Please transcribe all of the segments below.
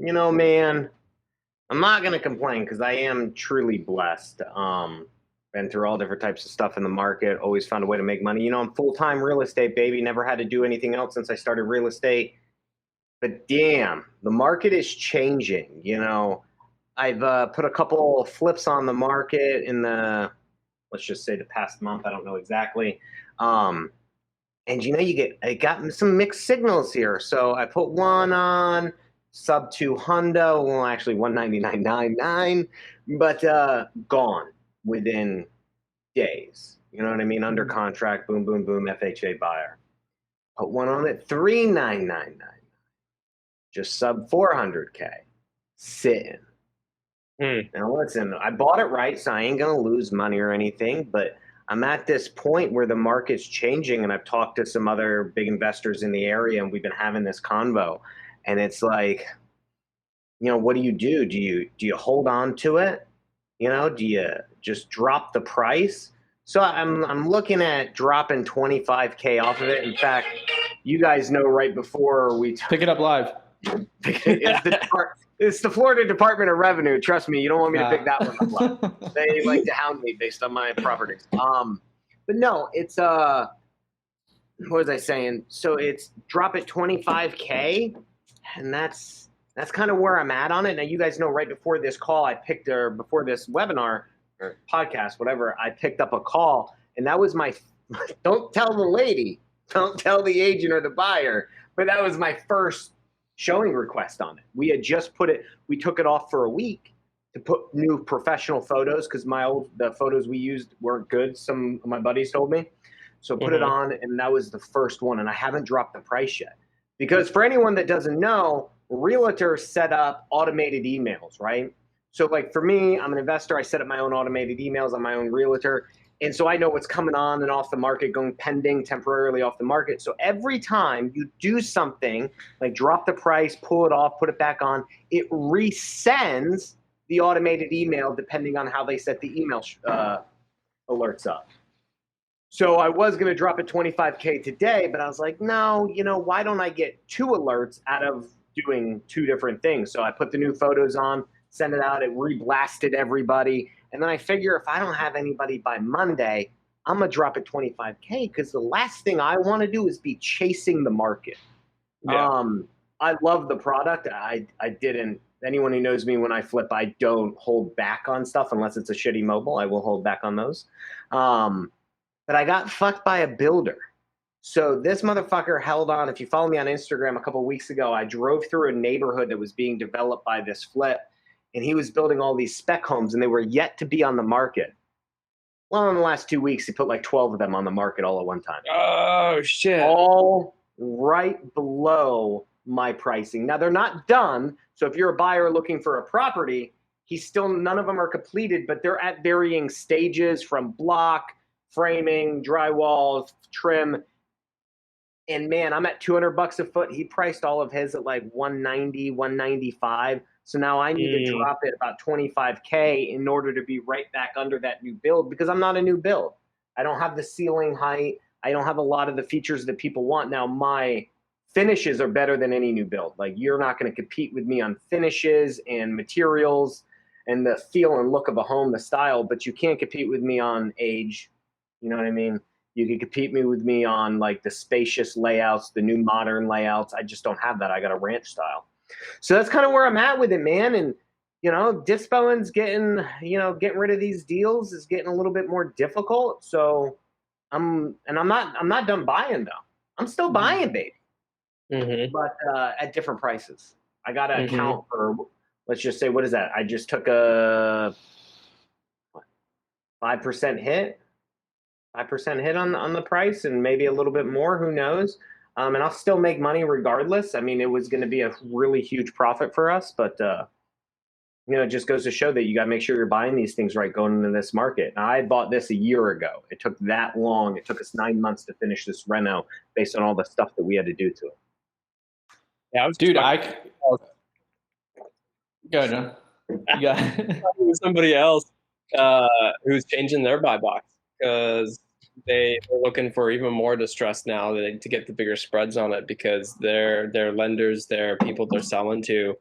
Man, I'm not gonna complain because I am truly blessed. Been through all different types of stuff in the market. Always found a way to make money. I'm full time real estate baby. Never had to do anything else since I started real estate. But damn, the market is changing. I've put a couple flips on the market in let's just say the past month. I don't know exactly. Um, and I got some mixed signals here. So I put one on sub 200, well, actually 199.99, but gone within days. You know what I mean? Under contract, boom, boom, boom, FHA buyer. Put one on at 399.99, just sub 400K, sitting. Now listen, I bought it right, so I ain't gonna lose money or anything, but I'm at this point where the market's changing, and I've talked to some other big investors in the area, and we've been having this convo, and it's like, what do? Do you hold on to it? Do you just drop the price? So I'm looking at dropping 25K off of it. In fact, you guys know right before we pick it up live. It's the Florida Department of Revenue. Trust me, you don't want me to pick that one up live. They like to hound me based on my properties. But no, it's what was I saying? So it's drop at 25K, and that's kind of where I'm at on it. Now you guys know right before this call, before this webinar or podcast, whatever, I picked up a call, and that was my don't tell the lady, don't tell the agent or the buyer, but that was my first showing request on it. We had just we took it off for a week to put new professional photos because the photos we used weren't good. Some of my buddies told me. So put it on, and that was the first one, and I haven't dropped the price yet. Because for anyone that doesn't know, realtors set up automated emails, right? So like for me, I'm an investor. I set up my own automated emails. I'm my own realtor. And so I know what's coming on and off the market, going pending, temporarily off the market. So every time you do something, like drop the price, pull it off, put it back on, it resends the automated email depending on how they set the email alerts up. So I was going to drop at 25K today, but I was like, no, why don't I get 2 alerts out of doing 2 different things? So I put the new photos on, send it out, it reblasted everybody. And then I figure if I don't have anybody by Monday, I'm going to drop at 25K because the last thing I want to do is be chasing the market. Yeah. I love the product. Anyone who knows me, when I flip, I don't hold back on stuff unless it's a shitty mobile. I will hold back on those. But I got fucked by a builder. So this motherfucker held on. If you follow me on Instagram, a couple of weeks ago, I drove through a neighborhood that was being developed by this flip, and he was building all these spec homes, and they were yet to be on the market. Well, in the last 2 weeks, he put like 12 of them on the market all at one time. Oh, shit. All right below my pricing. Now, they're not done. So if you're a buyer looking for a property, none of them are completed, but they're at varying stages from block, framing, drywall, trim. And man, I'm at $200 a foot. He priced all of his at like 190, 195. So now I need to drop it about 25K in order to be right back under that new build because I'm not a new build. I don't have the ceiling height. I don't have a lot of the features that people want. Now my finishes are better than any new build. Like you're not going to compete with me on finishes and materials and the feel and look of a home, the style, but you can't compete with me on age. You know what I mean? You can compete with me on like the spacious layouts, the new modern layouts. I just don't have that. I got a ranch style. So that's kind of where I'm at with it, man. And, dispelling's getting rid of these deals is getting a little bit more difficult. So I'm not done buying though. I'm still buying, baby. But at different prices. I got to account for, let's just say, what is that? I just took a 5% hit. 5% hit on the price and maybe a little bit more, who knows? And I'll still make money regardless. I mean, it was going to be a really huge profit for us, but it just goes to show that you got to make sure you're buying these things right going into this market. Now, I bought this a year ago. It took that long. It took us 9 months to finish this reno based on all the stuff that we had to do to it. Yeah, Go ahead, John. You got somebody else who's changing their buy box because they're looking for even more distress now to get the bigger spreads on it because their lenders, their people they're selling to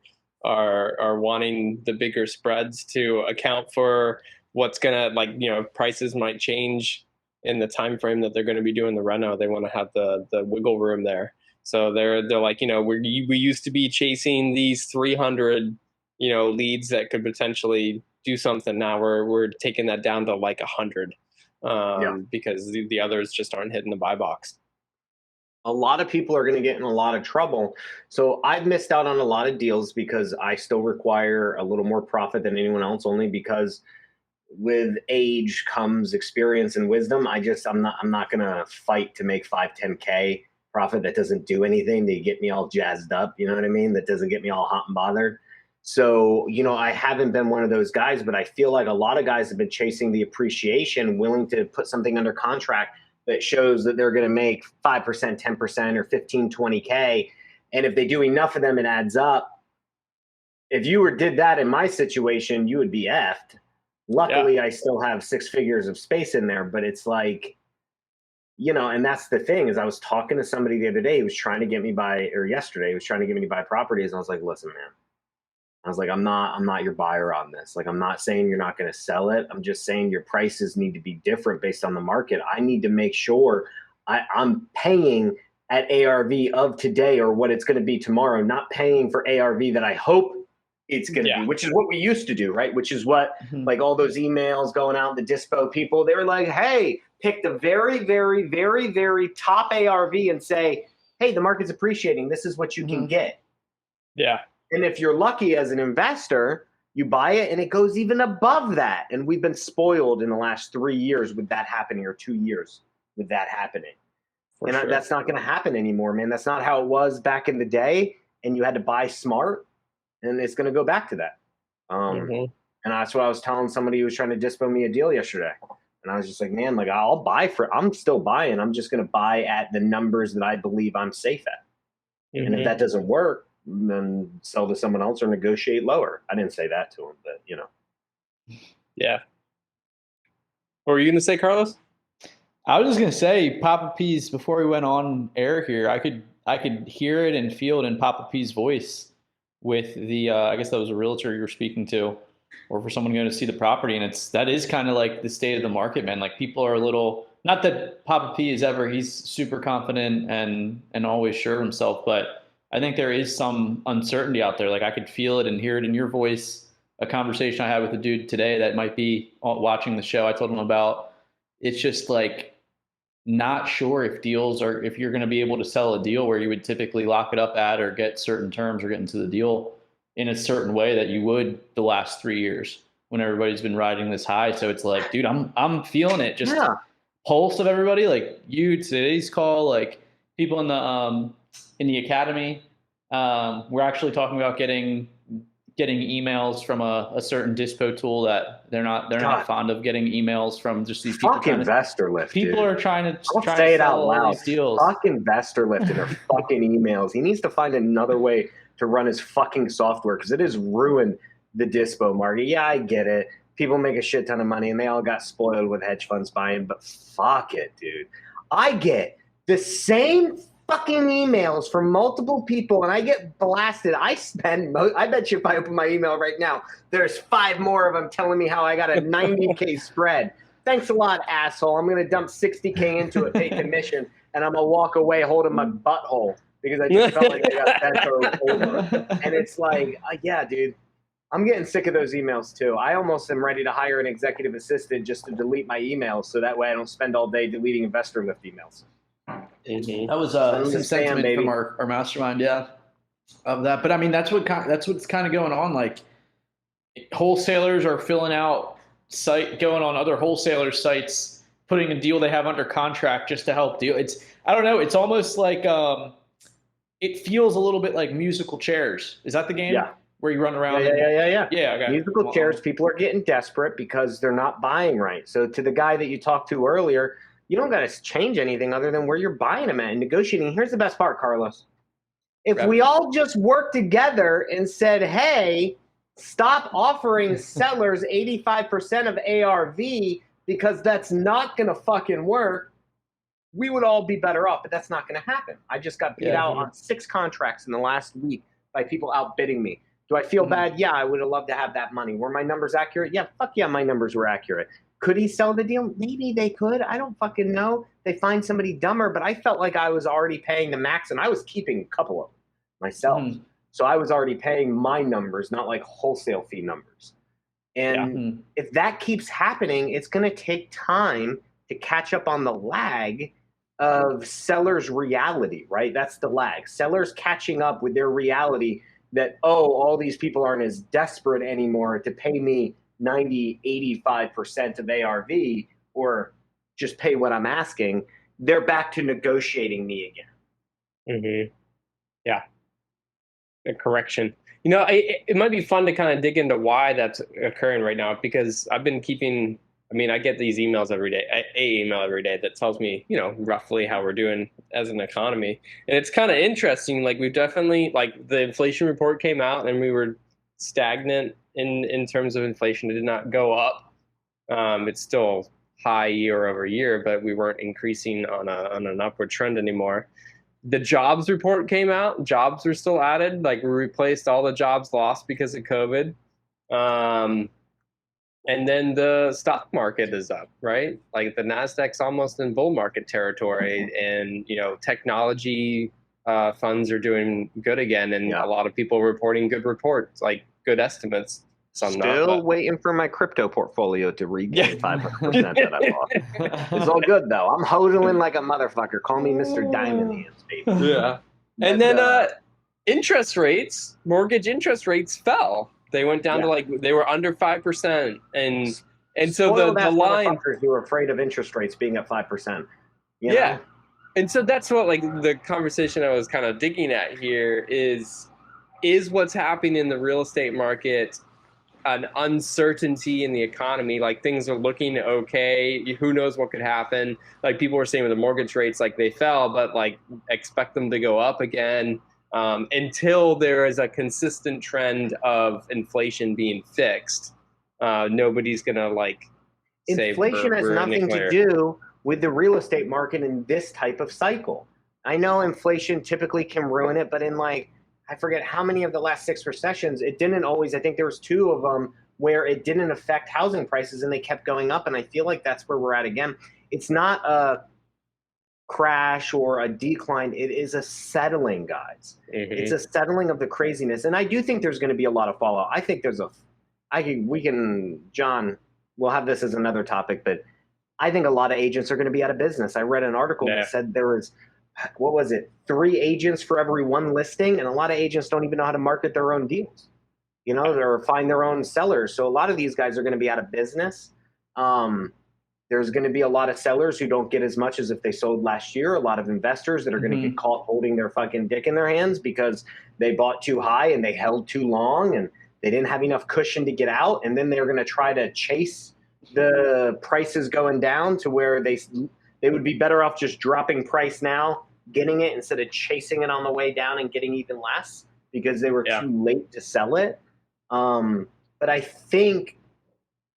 are wanting the bigger spreads to account for what's gonna, like, prices might change in the time frame that they're going to be doing the reno. They want to have the wiggle room there. So they're like, we used to be chasing these 300 leads that could potentially do something. Now we're taking that down to like 100 because the others just aren't hitting the buy box. A lot of people are going to get in a lot of trouble. So I've missed out on a lot of deals because I still require a little more profit than anyone else, only because with age comes experience and wisdom. I'm not going to fight to make 5-10K profit that doesn't do anything to get me all jazzed up. You know what I mean? That doesn't get me all hot and bothered. So, I haven't been one of those guys, but I feel like a lot of guys have been chasing the appreciation, willing to put something under contract that shows that they're going to make 5%, 10%, or 15, 20K. And if they do enough of them, it adds up. If you did that in my situation, you would be effed. Luckily, I still have 6 figures of space in there, but it's like, and that's the thing is I was talking to somebody the other day who was trying to get me yesterday, he was trying to get me to buy properties. And I was like, listen, man, I was like, I'm not your buyer on this. Like, I'm not saying you're not going to sell it. I'm just saying your prices need to be different based on the market. I need to make sure I'm paying at ARV of today or what it's going to be tomorrow, not paying for ARV that I hope it's going to be, which is what we used to do, right? Which is what, like all those emails going out, the dispo people, they were like, hey, pick the very, very, very, very top ARV and say, hey, the market's appreciating. This is what you can get. Yeah. And if you're lucky as an investor, you buy it and it goes even above that. And we've been spoiled in the last 3 years with that happening, or 2 years with that happening. That's not going to happen anymore, man. That's not how it was back in the day. And you had to buy smart, and it's going to go back to that. And that's what I was telling somebody who was trying to dispo me a deal yesterday. And I was just like, man, like I'm still buying. I'm just going to buy at the numbers that I believe I'm safe at. And if that doesn't work, then sell to someone else or negotiate lower. I didn't say that to him, but Yeah. What were you going to say, Carlos? I was just going to say, Papa P's, before we went on air here, I could hear it and feel it in Papa P's voice with the, I guess that was a realtor you were speaking to, or for someone going to see the property. And that is kind of like the state of the market, man. Like, people are a little, not that Papa P he's super confident and always sure of himself, but I think there is some uncertainty out there. Like, I could feel it and hear it in your voice. A conversation I had with a dude today that might be watching the show, I told him about, it's just like, not sure if you're going to be able to sell a deal where you would typically lock it up at or get certain terms or get into the deal in a certain way that you would the last 3 years when everybody's been riding this high. So it's like, dude, I'm feeling it. Just pulse of everybody, like today's call, like people in the academy. We're actually talking about getting emails from a certain dispo tool that they're not fond of getting emails from just these people. Fuck Investor Lift. People dude. are trying to say it out loud. These deals. Fuck Investor Lift and their fucking emails. He needs to find another way to run his fucking software because it has ruined the dispo market. Yeah, I get it. People make a shit ton of money and they all got spoiled with hedge funds buying, but fuck it, dude. I get the same fucking emails from multiple people and I get blasted. I bet you if I open my email right now, there's 5 more of them telling me how I got a 90K spread. Thanks a lot, asshole. I'm going to dump 60K into it, pay commission, and I'm going to walk away holding my butthole because I just felt like I got bent over. And it's like, yeah, dude, I'm getting sick of those emails too. I almost am ready to hire an executive assistant just to delete my emails so that way I don't spend all day deleting Investor Lift emails. That was some sentiment from our mastermind, of that. But I mean, that's what's kind of going on. Like, wholesalers are filling out going on other wholesalers' sites, putting a deal they have under contract just to help deal. I don't know. It's almost like it feels a little bit like musical chairs. Is that the game? Yeah. Where you run around? Yeah. Okay. Musical chairs. People are getting desperate because they're not buying right. So to the guy that you talked to earlier, you don't got to change anything other than where you're buying them at and negotiating. Here's the best part, Carlos. If we all just worked together and said, hey, stop offering sellers 85% of ARV because that's not going to fucking work, we would all be better off. But that's not going to happen. I just got beat out on 6 contracts in the last week by people outbidding me. Do I feel bad? Yeah, I would have loved to have that money. Were my numbers accurate? Yeah, fuck yeah, my numbers were accurate. Could he sell the deal? Maybe they could. I don't fucking know. They find somebody dumber, but I felt like I was already paying the max, and I was keeping a couple of them myself. So I was already paying my numbers, not like wholesale fee numbers. And if that keeps happening, it's going to take time to catch up on the lag of sellers' reality, right? That's the lag. Sellers catching up with their reality that, oh, all these people aren't as desperate anymore to pay me 90, 85% of ARV or just pay what I'm asking. They're back to negotiating me again. Yeah. A correction. You know, it might be fun to kind of dig into why that's occurring right now, because I've been keeping, I mean, I get these emails every day, an email every day that tells me, you know, roughly how we're doing as an economy. And it's kind of interesting. Like, we've definitely, like, the inflation report came out and we were stagnant in terms of inflation. It did not go up. It's still high year over year, but we weren't increasing on an upward trend anymore. The jobs report came out. Jobs were still added. Like, we replaced all the jobs lost because of COVID. And then the stock market is up, right? Like, the NASDAQ's almost in bull market territory, and, you know, technology funds are doing good again, and a lot of people reporting good reports, like good estimates. Some Still waiting for my crypto portfolio to regain 500% that I lost. It's all good though. I'm hodling like a motherfucker. Call me Mr. Diamond Hands, baby. Yeah. And then interest rates, mortgage interest rates fell. They went down to, like, they were under 5%, and so the line. You were afraid of interest rates being at 5%. You know? And so that's what, like, the conversation I was kind of digging at here is what's happening in the real estate market an uncertainty in the economy. Like, things are looking okay. Who knows what could happen? Like, people were saying with the mortgage rates, like, they fell, but, like, expect them to go up again until there is a consistent trend of inflation being fixed. Nobody's gonna, like, say inflation has nothing to do with the real estate market in this type of cycle. I know inflation typically can ruin it, but in, like, I forget how many of the last 6 recessions, it didn't always. I think there was 2 of them where it didn't affect housing prices and they kept going up. And I feel like that's where we're at again. It's not a crash or a decline. It is a settling, guys. It's a settling of the craziness. And I do think there's going to be a lot of fallout. I think there's John, we'll have this as another topic, but I think a lot of agents are going to be out of business. I read an article that said there was, 3 agents for every 1 listing, and a lot of agents don't even know how to market their own deals, you know, or find their own sellers. So a lot of these guys are going to be out of business. There's going to be a lot of sellers who don't get as much as if they sold last year. A lot of investors that are going to get caught holding their fucking dick in their hands because they bought too high and they held too long and they didn't have enough cushion to get out. And then they're going to try to chase the prices going down to where they would be better off just dropping price now, getting it, instead of chasing it on the way down and getting even less because they were too late to sell it. But I think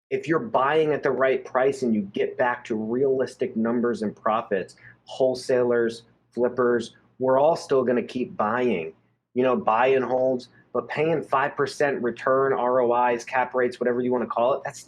if you're buying at the right price and you get back to realistic numbers and profits, wholesalers, flippers, we're all still going to keep buying, you know, buy and holds, but paying 5% return, ROIs, cap rates, whatever you want to call it, it's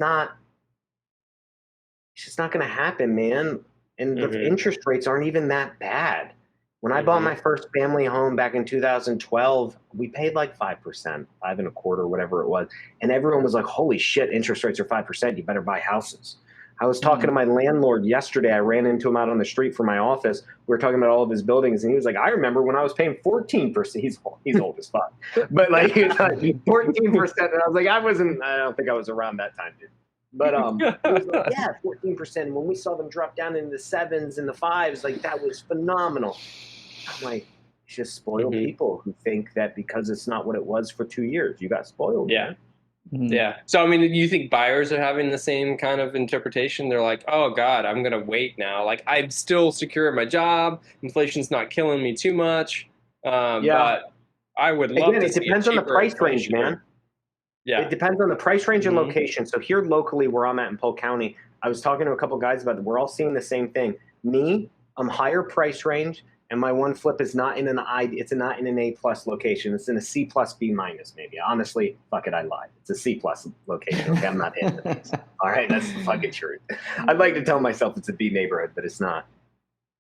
just not going to happen, man. And the interest rates aren't even that bad. When I bought my first family home back in 2012, we paid like 5%, 5.25%, whatever it was. And everyone was like, holy shit, interest rates are 5%. You better buy houses. I was talking to my landlord yesterday. I ran into him out on the street from my office. We were talking about all of his buildings. And he was like, I remember when I was paying 14%. He's old as fuck. But like 14%. And I was like, I don't think I was around that time, dude. But it was like, 14%. When we saw them drop down into the 7s and the 5s, like, that was phenomenal. I'm like, it's just spoiled people who think that because it's not what it was for 2 years, you got spoiled. Yeah. So, I mean, do you think buyers are having the same kind of interpretation? They're like, oh, God, I'm going to wait now. Like, I'm still secure in my job. Inflation's not killing me too much. But I would love to see it depends on the price range, man. Yeah. It depends on the price range and location. So here locally where I'm at in Polk County, I was talking to a couple guys about it. We're all seeing the same thing. Me, I'm higher price range. And my one flip is not in it's not in an A+ location. It's in a C+ B- maybe. Honestly, fuck it, I lied. It's a C+ location. Okay, I'm not into this. All right, that's the fucking truth. I'd like to tell myself it's a B neighborhood, but it's not.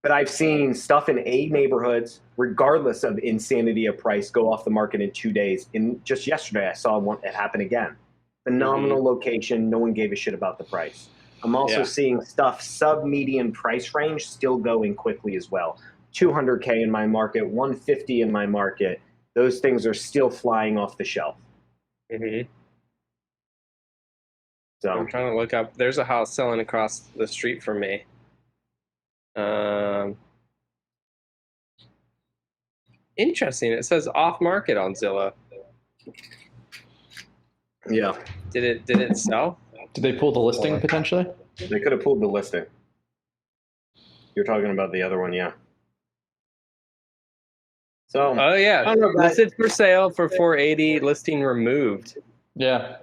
But I've seen stuff in A neighborhoods, regardless of insanity of price, go off the market in 2 days. And just yesterday, I saw it happen again. Phenomenal location. No one gave a shit about the price. I'm also seeing stuff sub-median price range still going quickly as well. 200K in my market, 150 in my market. Those things are still flying off the shelf. So I'm trying to look up. There's a house selling across the street from me. Interesting. It says off market on Zillow. yeah, Did it sell? Did they pull the listing potentially? they could have pulled the listing. You're talking about the other one, yeah. So, Oh yeah, I don't know, guys. listed for sale for 480. Listing removed. Yeah.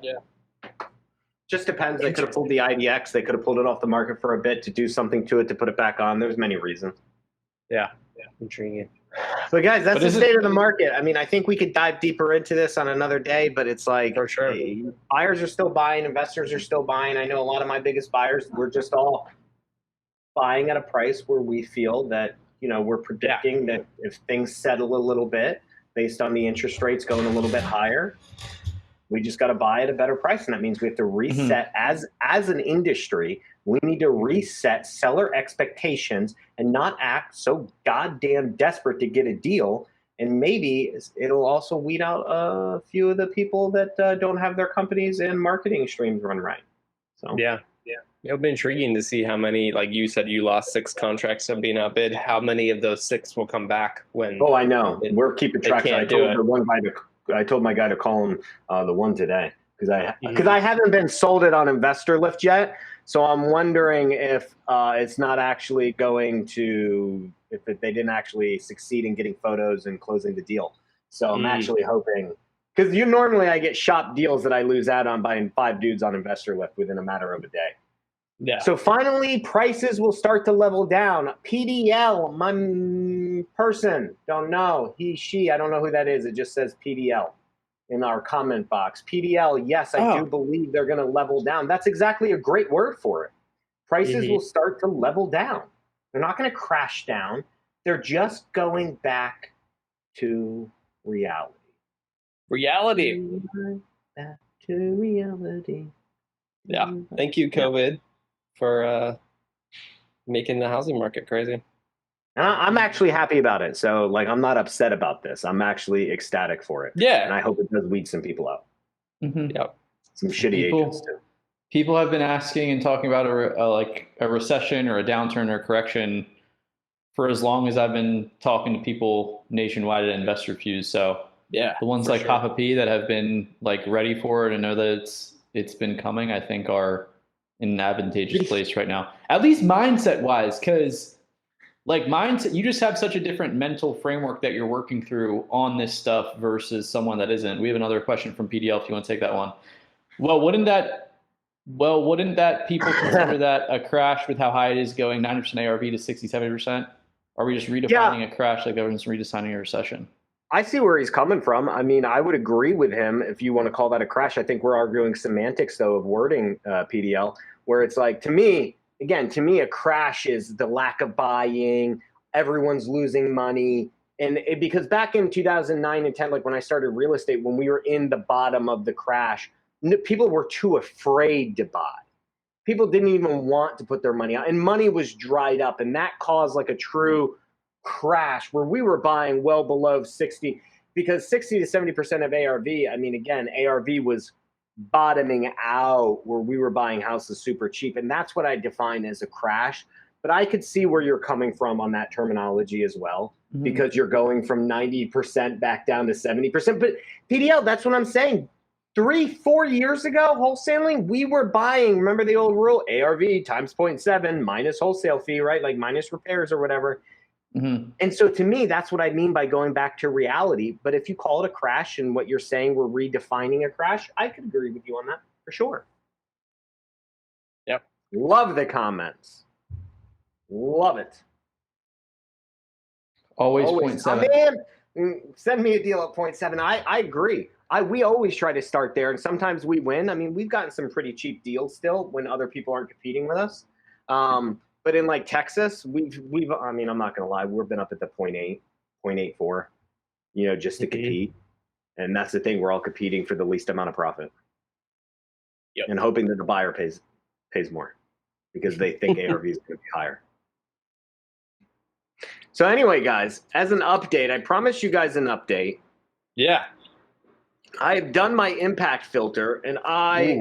Just depends. They could have pulled the IDX. They could have pulled it off the market for a bit to do something to it to put it back on. There's many reasons. Yeah, intriguing. But guys, that's the state of the market. I mean, I think we could dive deeper into this on another day, but it's like For sure. Buyers are still buying, investors are still buying. I know a lot of my biggest buyers, we're just all buying at a price where we feel that, we're predicting that if things settle a little bit based on the interest rates going a little bit higher, we just got to buy at a better price. And that means we have to reset as an industry. We need to reset seller expectations and not act so goddamn desperate to get a deal. And maybe it'll also weed out a few of the people that don't have their companies and marketing streams run right. So Yeah. It'll be intriguing to see how many, like you said, you lost 6 contracts of being outbid. How many of those 6 will come back when? Oh, I know. We're keeping track. I told my guy to call him the one today because I haven't been sold it on Investor Lift yet. So I'm wondering if it's not actually going to, if they didn't actually succeed in getting photos and closing the deal. So I'm actually hoping, because normally I get shop deals that I lose out on buying 5 dudes on Investor Lift within a matter of a day. Yeah. So finally, prices will start to level down. PDL, my person, don't know. He, she, I don't know who that is. It just says PDL in our comment box. PDL, yes, I do believe they're going to level down. That's exactly a great word for it. Prices will start to level down. They're not going to crash down. They're just going back to reality. Back to reality. Yeah. Thank you, COVID, for making the housing market crazy. And I'm actually happy about it. So, I'm not upset about this. I'm actually ecstatic for it. Yeah. And I hope it does weed some people out. Yep. Some shitty agents, too. People have been asking and talking about a recession or a downturn or a correction for as long as I've been talking to people nationwide at Investor Fuse. So yeah, the ones like Papa P that have been ready for it and know that it's been coming, I think are in an advantageous place right now. At least mindset wise, because mindset, you just have such a different mental framework that you're working through on this stuff versus someone that isn't. We have another question from PDL if you want to take that one. Well, wouldn't that people consider that a crash with how high it is going 90% ARV to 60-70%? Are we just redefining a crash like everyone's redefining a recession? I see where he's coming from. I mean, I would agree with him if you want to call that a crash. I think we're arguing semantics, though, of wording, PDL, where it's to me, a crash is the lack of buying, everyone's losing money. And because back in 2009 and 10, when I started real estate, when we were in the bottom of the crash, people were too afraid to buy. People didn't even want to put their money out, and money was dried up, and that caused a true crash where we were buying well below 60, because 60 to 70% of ARV, I mean, again, ARV was bottoming out where we were buying houses super cheap, and that's what I define as a crash. But I could see where you're coming from on that terminology as well, because you're going from 90% back down to 70%. But PDL, that's what I'm saying. 3-4 years ago, wholesaling, we were buying, remember the old rule, ARV times 0.7 minus wholesale fee, right? Minus repairs or whatever. And so to me, that's what I mean by going back to reality. But if you call it a crash and what you're saying, we're redefining a crash, I could agree with you on that for sure. Yep. Love the comments. Love it. Always Always. 0.7. Man, send me a deal at 0.7. I agree. We always try to start there, and sometimes we win. I mean, we've gotten some pretty cheap deals still when other people aren't competing with us. But in like Texas, we've. I mean, I'm not gonna lie, we've been up at the 0.8, 0.84, just to compete. And that's the thing. We're all competing for the least amount of profit, and hoping that the buyer pays more because they think ARV is going to be higher. So anyway, guys, as an update, I promised you guys an update. Yeah. I've done my impact filter, and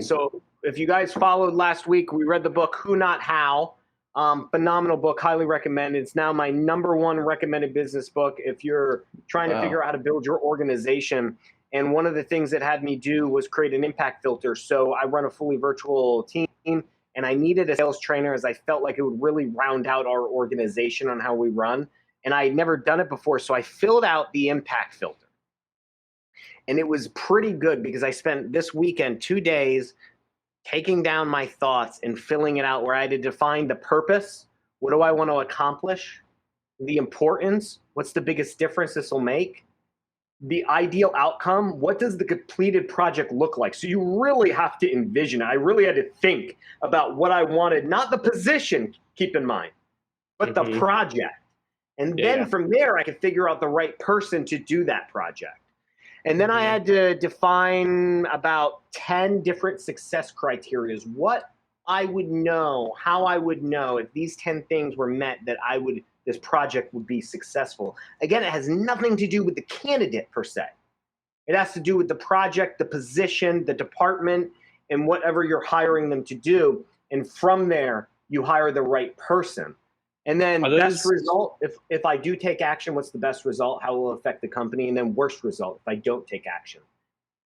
so if you guys followed last week, we read the book Who Not How. Phenomenal book, highly recommend. It's now my #1 recommended business book if you're trying to figure out how to build your organization. And one of the things that had me do was create an impact filter. So I run a fully virtual team, and I needed a sales trainer as I felt like it would really round out our organization on how we run. And I had never done it before, so I filled out the impact filter. And it was pretty good because I spent this weekend 2 days taking down my thoughts and filling it out, where I had to define the purpose. What do I want to accomplish? The importance. What's the biggest difference this will make? The ideal outcome. What does the completed project look like? So you really have to envision it. I really had to think about what I wanted, not the position, keep in mind, but the project. And then from there, I could figure out the right person to do that project. And then I had to define about 10 different success criteria. What I would know, how I would know if these 10 things were met that this project would be successful. Again, it has nothing to do with the candidate per se. It has to do with the project, the position, the department, and whatever you're hiring them to do. And from there, you hire the right person. And then best result, if I do take action, what's the best result? How will it affect the company? And then worst result if I don't take action.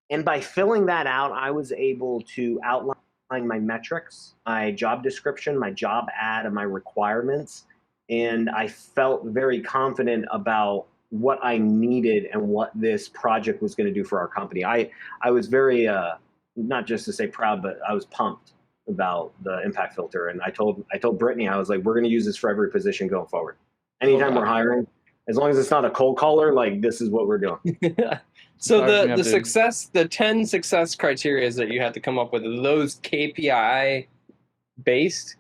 And by filling that out, I was able to outline my metrics, my job description, my job ad, and my requirements. And I felt very confident about what I needed and what this project was going to do for our company. I was very, not just to say proud, but I was pumped about the impact filter. And I told Brittany, I was like, we're going to use this for every position going forward. Anytime we're hiring, as long as it's not a cold caller, like this is what we're doing. So the 10 success criteria that you had to come up with, are those KPI based?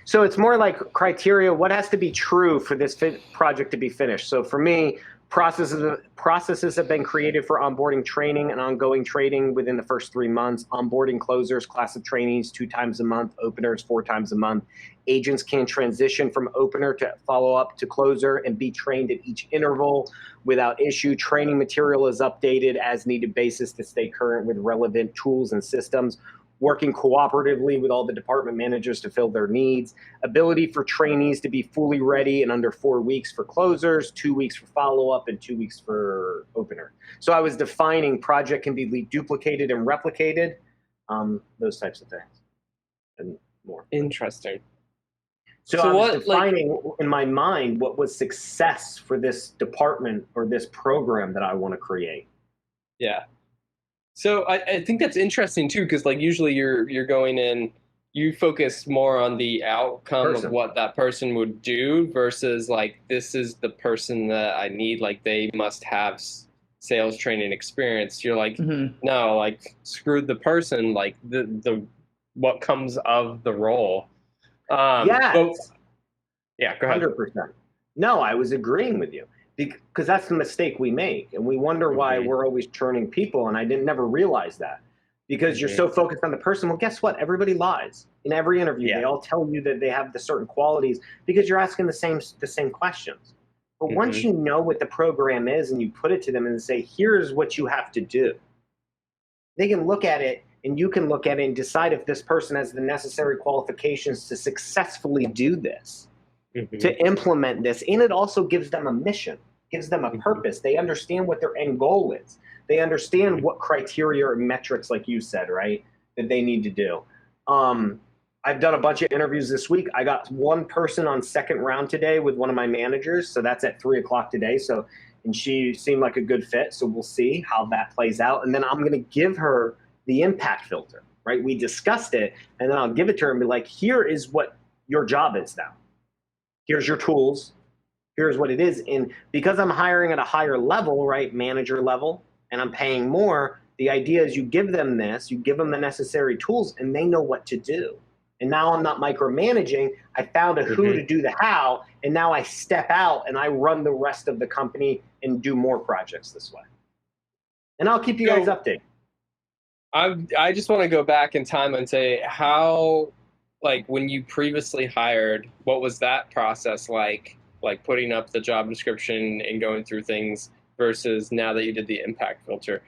So it's more like criteria. What has to be true for this project to be finished? So for me, processes have been created for onboarding training and ongoing training within the first 3 months. Onboarding closers, class of trainees 2 times a month, openers 4 times a month. Agents can transition from opener to follow up to closer and be trained at each interval without issue. Training material is updated as needed basis to stay current with relevant tools and systems. Working cooperatively with all the department managers to fill their needs, ability for trainees to be fully ready in under 4 weeks for closers, 2 weeks for follow-up, and 2 weeks for opener. So I was defining project can be duplicated and replicated, those types of things, and more. Interesting. So I was defining in my mind what was success for this department or this program that I want to create. Yeah. So I think that's interesting too, because like usually you're going in, you focus more on the outcome of what that person would do versus like, this is the person that I need, like they must have sales training experience. You're like, no, like screw the person, like the what comes of the role. Yeah, go ahead. 100%. No, I was agreeing with you. Because that's the mistake we make, and we wonder why we're always churning people, and I never realize that. Because you're so focused on the person. Well, guess what? Everybody lies. In every interview, they all tell you that they have the certain qualities because you're asking the same questions. But once you know what the program is and you put it to them and say, here's what you have to do, they can look at it, and you can look at it and decide if this person has the necessary qualifications to successfully do this, to implement this. And it also gives them a mission. Gives them a purpose. They understand what their end goal is. They understand what criteria or metrics, like you said, right, that they need to do. I've done a bunch of interviews this week. I got one person on second round today with one of my managers. So that's at 3:00 today. And she seemed like a good fit. So we'll see how that plays out. And then I'm going to give her the impact filter, right? We discussed it, and then I'll give it to her and be like, here is what your job is now. Here's your tools. here's what it is. And because I'm hiring at a higher level, right, manager level, and I'm paying more, the idea is you give them this, you give them the necessary tools, and they know what to do. And now I'm not micromanaging. I found a who to do the how, and now I step out and I run the rest of the company and do more projects this way. And I'll keep you guys updated. I just want to go back in time and say how, like, when you previously hired, what was that process like putting up the job description and going through things versus now that you did the impact filter?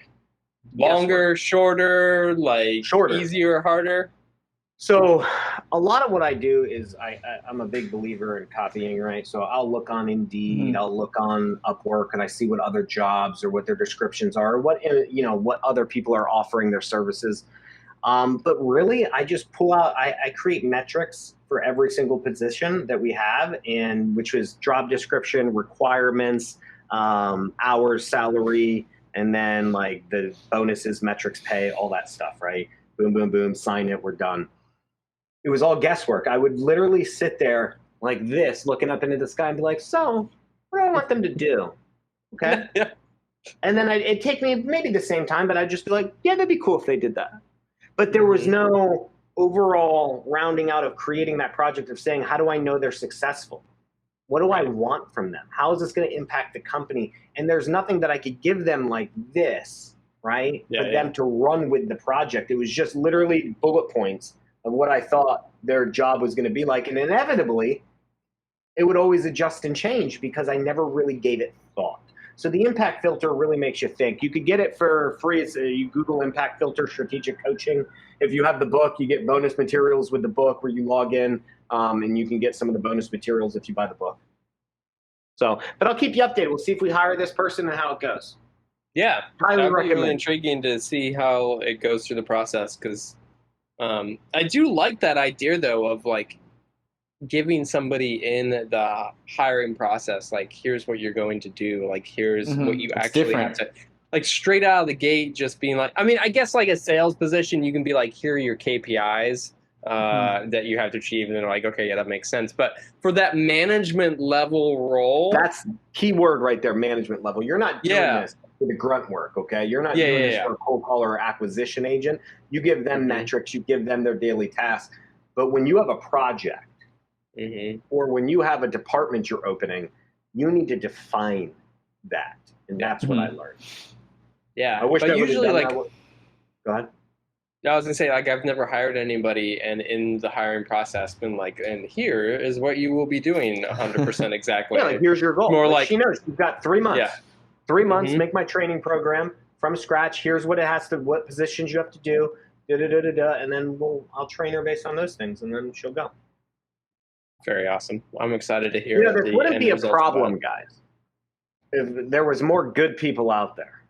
Longer, shorter, shorter, easier, harder? So a lot of what I do is I'm a big believer in copying, right? So I'll look on Indeed, I'll look on Upwork, and I see what other jobs or what their descriptions are, or what other people are offering their services. But really, I just pull out, I create metrics for every single position that we have, and which is job description, requirements, hours, salary, and then like the bonuses, metrics, pay, all that stuff, right? Boom, boom, boom, sign it, we're done. It was all guesswork. I would literally sit there like this, looking up into the sky and be like, so what do I want them to do? Okay. Yeah. And then it'd take me maybe the same time, but I'd just be like, yeah, that'd be cool if they did that. But there was no overall rounding out of creating that project of saying, how do I know they're successful? What do I want from them? How is this going to impact the company? And there's nothing that I could give them like this, right? For them to run with the project. It was just literally bullet points of what I thought their job was going to be like. And inevitably, it would always adjust and change because I never really gave it thought. So the impact filter really makes you think. You could get it for free. It's you Google impact filter strategic coaching. If you have the book, you get bonus materials with the book where you log in, and you can get some of the bonus materials if you buy the book. So, but I'll keep you updated. We'll see if we hire this person and how it goes. Yeah, highly that'd be recommend. really intriguing to see how it goes through the process because I do like that idea though of like giving somebody in the hiring process, like here's what you're going to do, like here's what you actually have to, like straight out of the gate, just being like, I mean, I guess like a sales position, you can be like, here are your KPIs that you have to achieve, and they're like, okay, yeah, that makes sense. But for that management level role, that's key word right there, management level. You're not doing this for the grunt work, okay? You're not doing this for a cold caller or acquisition agent. You give them metrics, you give them their daily tasks. But when you have a project, or when you have a department you're opening, you need to define that, and that's what I learned. Yeah, I wish but I usually like. Go ahead. I was gonna say, like, I've never hired anybody, and in the hiring process, been like, and here is what you will be doing 100% exactly. Yeah, like here's your goal. More like she knows you've got 3 months. Yeah. 3 months, make my training program from scratch. Here's what it has to, what positions you have to do, and then I'll train her based on those things, and then she'll go. Very awesome. I'm excited to hear. There wouldn't be a problem, guys, if there was more good people out there.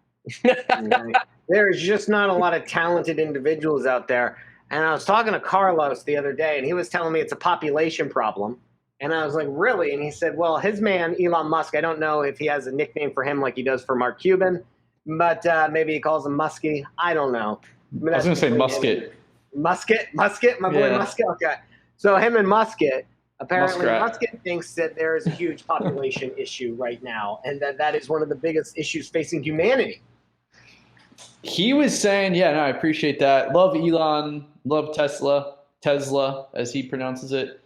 Right? There's just not a lot of talented individuals out there. And I was talking to Carlos the other day, and he was telling me it's a population problem. And I was like, really? And he said, well, his man, Elon Musk, I don't know if he has a nickname for him like he does for Mark Cuban, but maybe he calls him Muskie. I don't know. I was going to say Musket. Musket, my boy Musket. Okay. So him and Musket, apparently Musket thinks that there is a huge population issue right now, and that is one of the biggest issues facing humanity. He was saying, yeah, no, I appreciate that. Love Elon, love Tesla, as he pronounces it.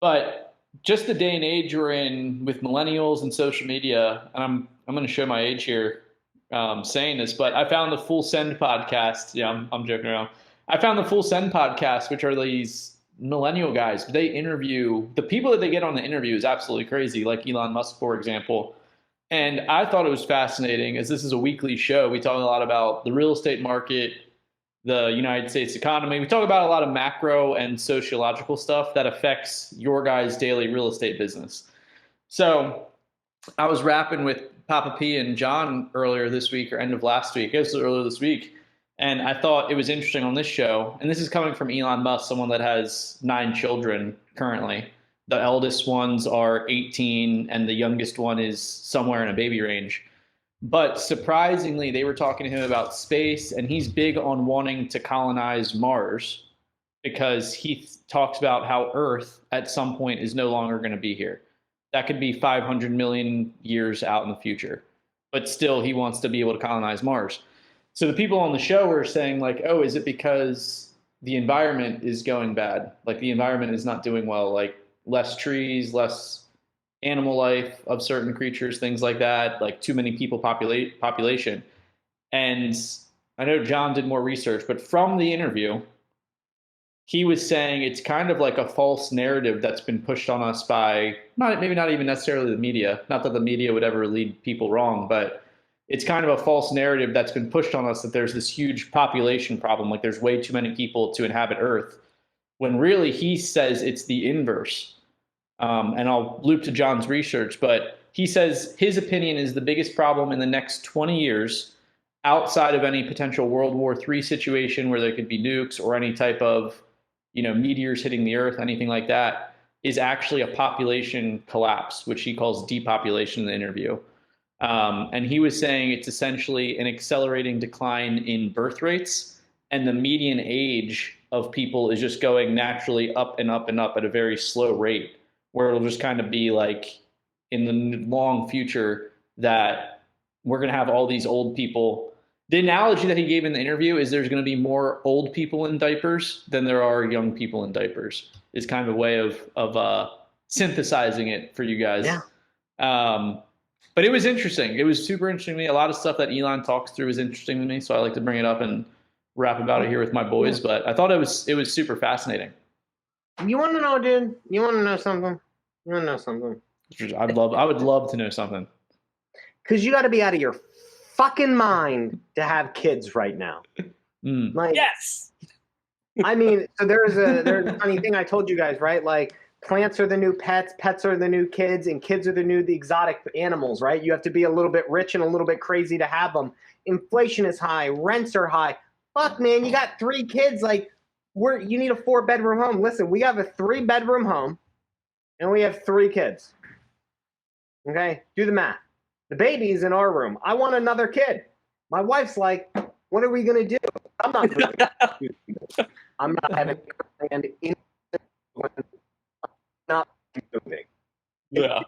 But just the day and age we're in with millennials and social media, and I'm going to show my age here saying this, but I found the Full Send podcast. Yeah, I'm joking around. I found the Full Send podcast, which are these millennial guys. They interview, the people that they get on the interview is absolutely crazy, like Elon Musk, for example. And I thought it was fascinating, as this is a weekly show. We talk a lot about the real estate market, the United States economy. We talk about a lot of macro and sociological stuff that affects your guys' daily real estate business. So I was rapping with Papa P and John earlier this week, or end of last week. It was earlier this week. And I thought it was interesting on this show. And this is coming from Elon Musk, someone that has 9 children currently. The eldest ones are 18, and the youngest one is somewhere in a baby range. But surprisingly, they were talking to him about space, and he's big on wanting to colonize Mars because he talks about how Earth at some point is no longer going to be here. that could be 500 million years out in the future. But still, he wants to be able to colonize Mars. So the people on the show were saying, like, oh, is it because the environment is going bad? Like, the environment is not doing well, like less trees, less animal life of certain creatures, things like that, like too many people population. And I know John did more research, but from the interview, he was saying it's kind of like a false narrative that's been pushed on us by maybe not even necessarily the media. Not that the media would ever lead people wrong, but it's kind of a false narrative that's been pushed on us that there's this huge population problem, like there's way too many people to inhabit Earth, when really he says it's the inverse. And I'll loop to John's research, but he says his opinion is the biggest problem in the next 20 years, outside of any potential World War III situation where there could be nukes or any type of meteors hitting the Earth, anything like that, is actually a population collapse, which he calls depopulation in the interview. And he was saying it's essentially an accelerating decline in birth rates, and the median age of people is just going naturally up and up and up at a very slow rate, where it'll just kind of be like in the long future that we're going to have all these old people. The analogy that he gave in the interview is there's going to be more old people in diapers than there are young people in diapers, is kind of a way of synthesizing it for you guys. Yeah. But it was interesting. It was super interesting to me. A lot of stuff that Elon talks through is interesting to me, so I like to bring it up and rap about it here with my boys. But I thought it was super fascinating. You want to know, dude? You want to know something? You want to know something? I would love to know something. Because you got to be out of your fucking mind to have kids right now. Like, Yes. I mean, so there's a funny thing I told you guys, right? Like, plants are the new pets, pets are the new kids, and kids are the exotic animals, right? You have to be a little bit rich and a little bit crazy to have them. Inflation is high, rents are high. Fuck, man, you got 3 kids. Like, you need a 4-bedroom home. Listen, we have a 3-bedroom home, and we have 3 kids. Okay, do the math. The baby's in our room. I want another kid. My wife's like, what are we gonna do? I'm not having a plan in not moving. Yeah.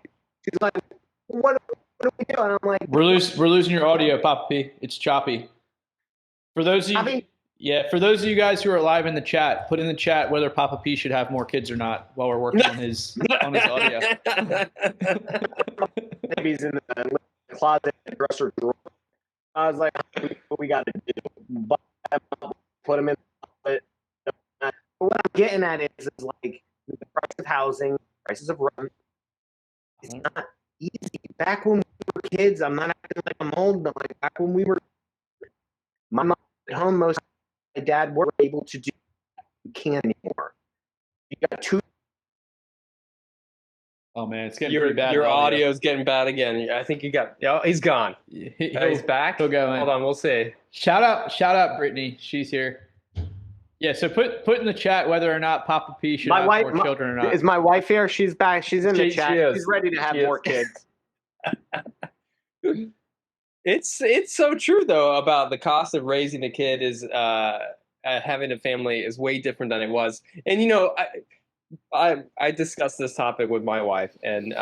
She's like, what do we do? And I'm like, we're losing your audio, Papa P. It's choppy. For those of you guys who are live in the chat, put in the chat whether Papa P should have more kids or not while we're working on his audio. Baby's in the closet, dresser drawer. I was like, what we got to do? Put him in the closet. But what I'm getting at is like the price of housing, prices of rent. It's not easy. Back when we were kids, I'm not acting like I'm old, but like back when we were, my mom at home, most of my dad were able to do. You can't anymore. You got 2. Oh man, it's getting pretty bad. Your audio's getting bad again. I think he's gone. He's back. He'll go in. Hold on, we'll see. Shout out Brittany. She's here. Yeah, so put in the chat whether or not Papa P should have more children or not. Is my wife here? She's back. She's in the chat. She's ready to have more kids. It's so true though about the cost of raising a kid is having a family is way different than it was. And I discussed this topic with my wife, and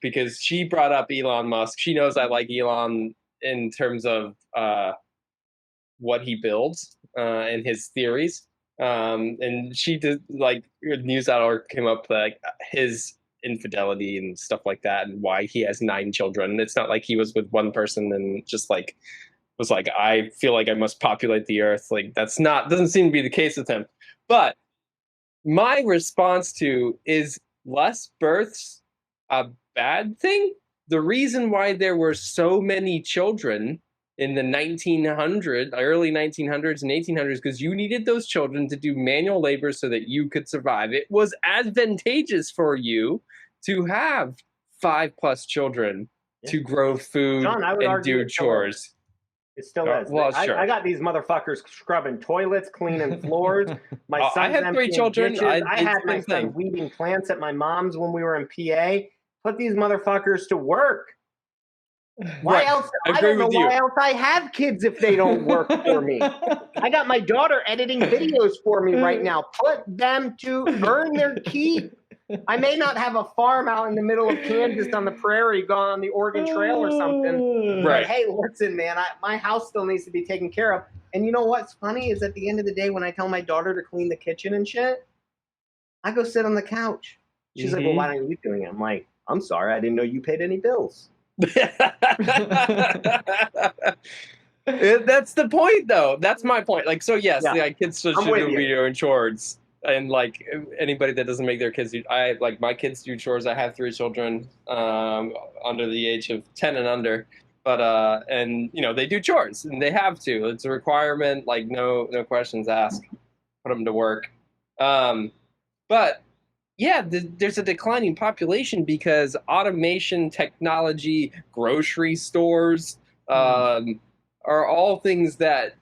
because she brought up Elon Musk. She knows I like Elon in terms of what he builds and his theories. And she did, like, news outlet came up like his infidelity and stuff like that, and why he has 9 children. It's not like he was with one person and just like was like, I feel like I must populate the earth. Like, doesn't seem to be the case with him. But my response to is less births a bad thing? The reason why there were so many children in the early 1900s and 1800s, because you needed those children to do manual labor so that you could survive. It was advantageous for you to have 5+ children to grow food and do chores. It still is. Well, sure. I got these motherfuckers scrubbing toilets, cleaning floors. My son's I had 3 children. I had my son weeding plants at my mom's when we were in PA. Put these motherfuckers to work. Why else? I don't know why else I have kids if they don't work for me. I got my daughter editing videos for me right now. Put them to earn their keep. I may not have a farm out in the middle of Kansas on the prairie going on the Oregon Trail or something. Right. But hey, listen, man, my house still needs to be taken care of. And you know what's funny is at the end of the day, when I tell my daughter to clean the kitchen and shit, I go sit on the couch. She's like, well, why aren't you doing it? I'm like, I'm sorry, I didn't know you paid any bills. That's the point, though. That's my point. Like, so yes, Yeah. like kids should be doing chores, and like anybody that doesn't make their kids do. I like my kids do chores. I have 3 children, under the age of 10 and under, but and you know they do chores, and they have to. It's a requirement. Like no questions asked. Put them to work. But yeah, there's a declining population because automation, technology, grocery stores are all things that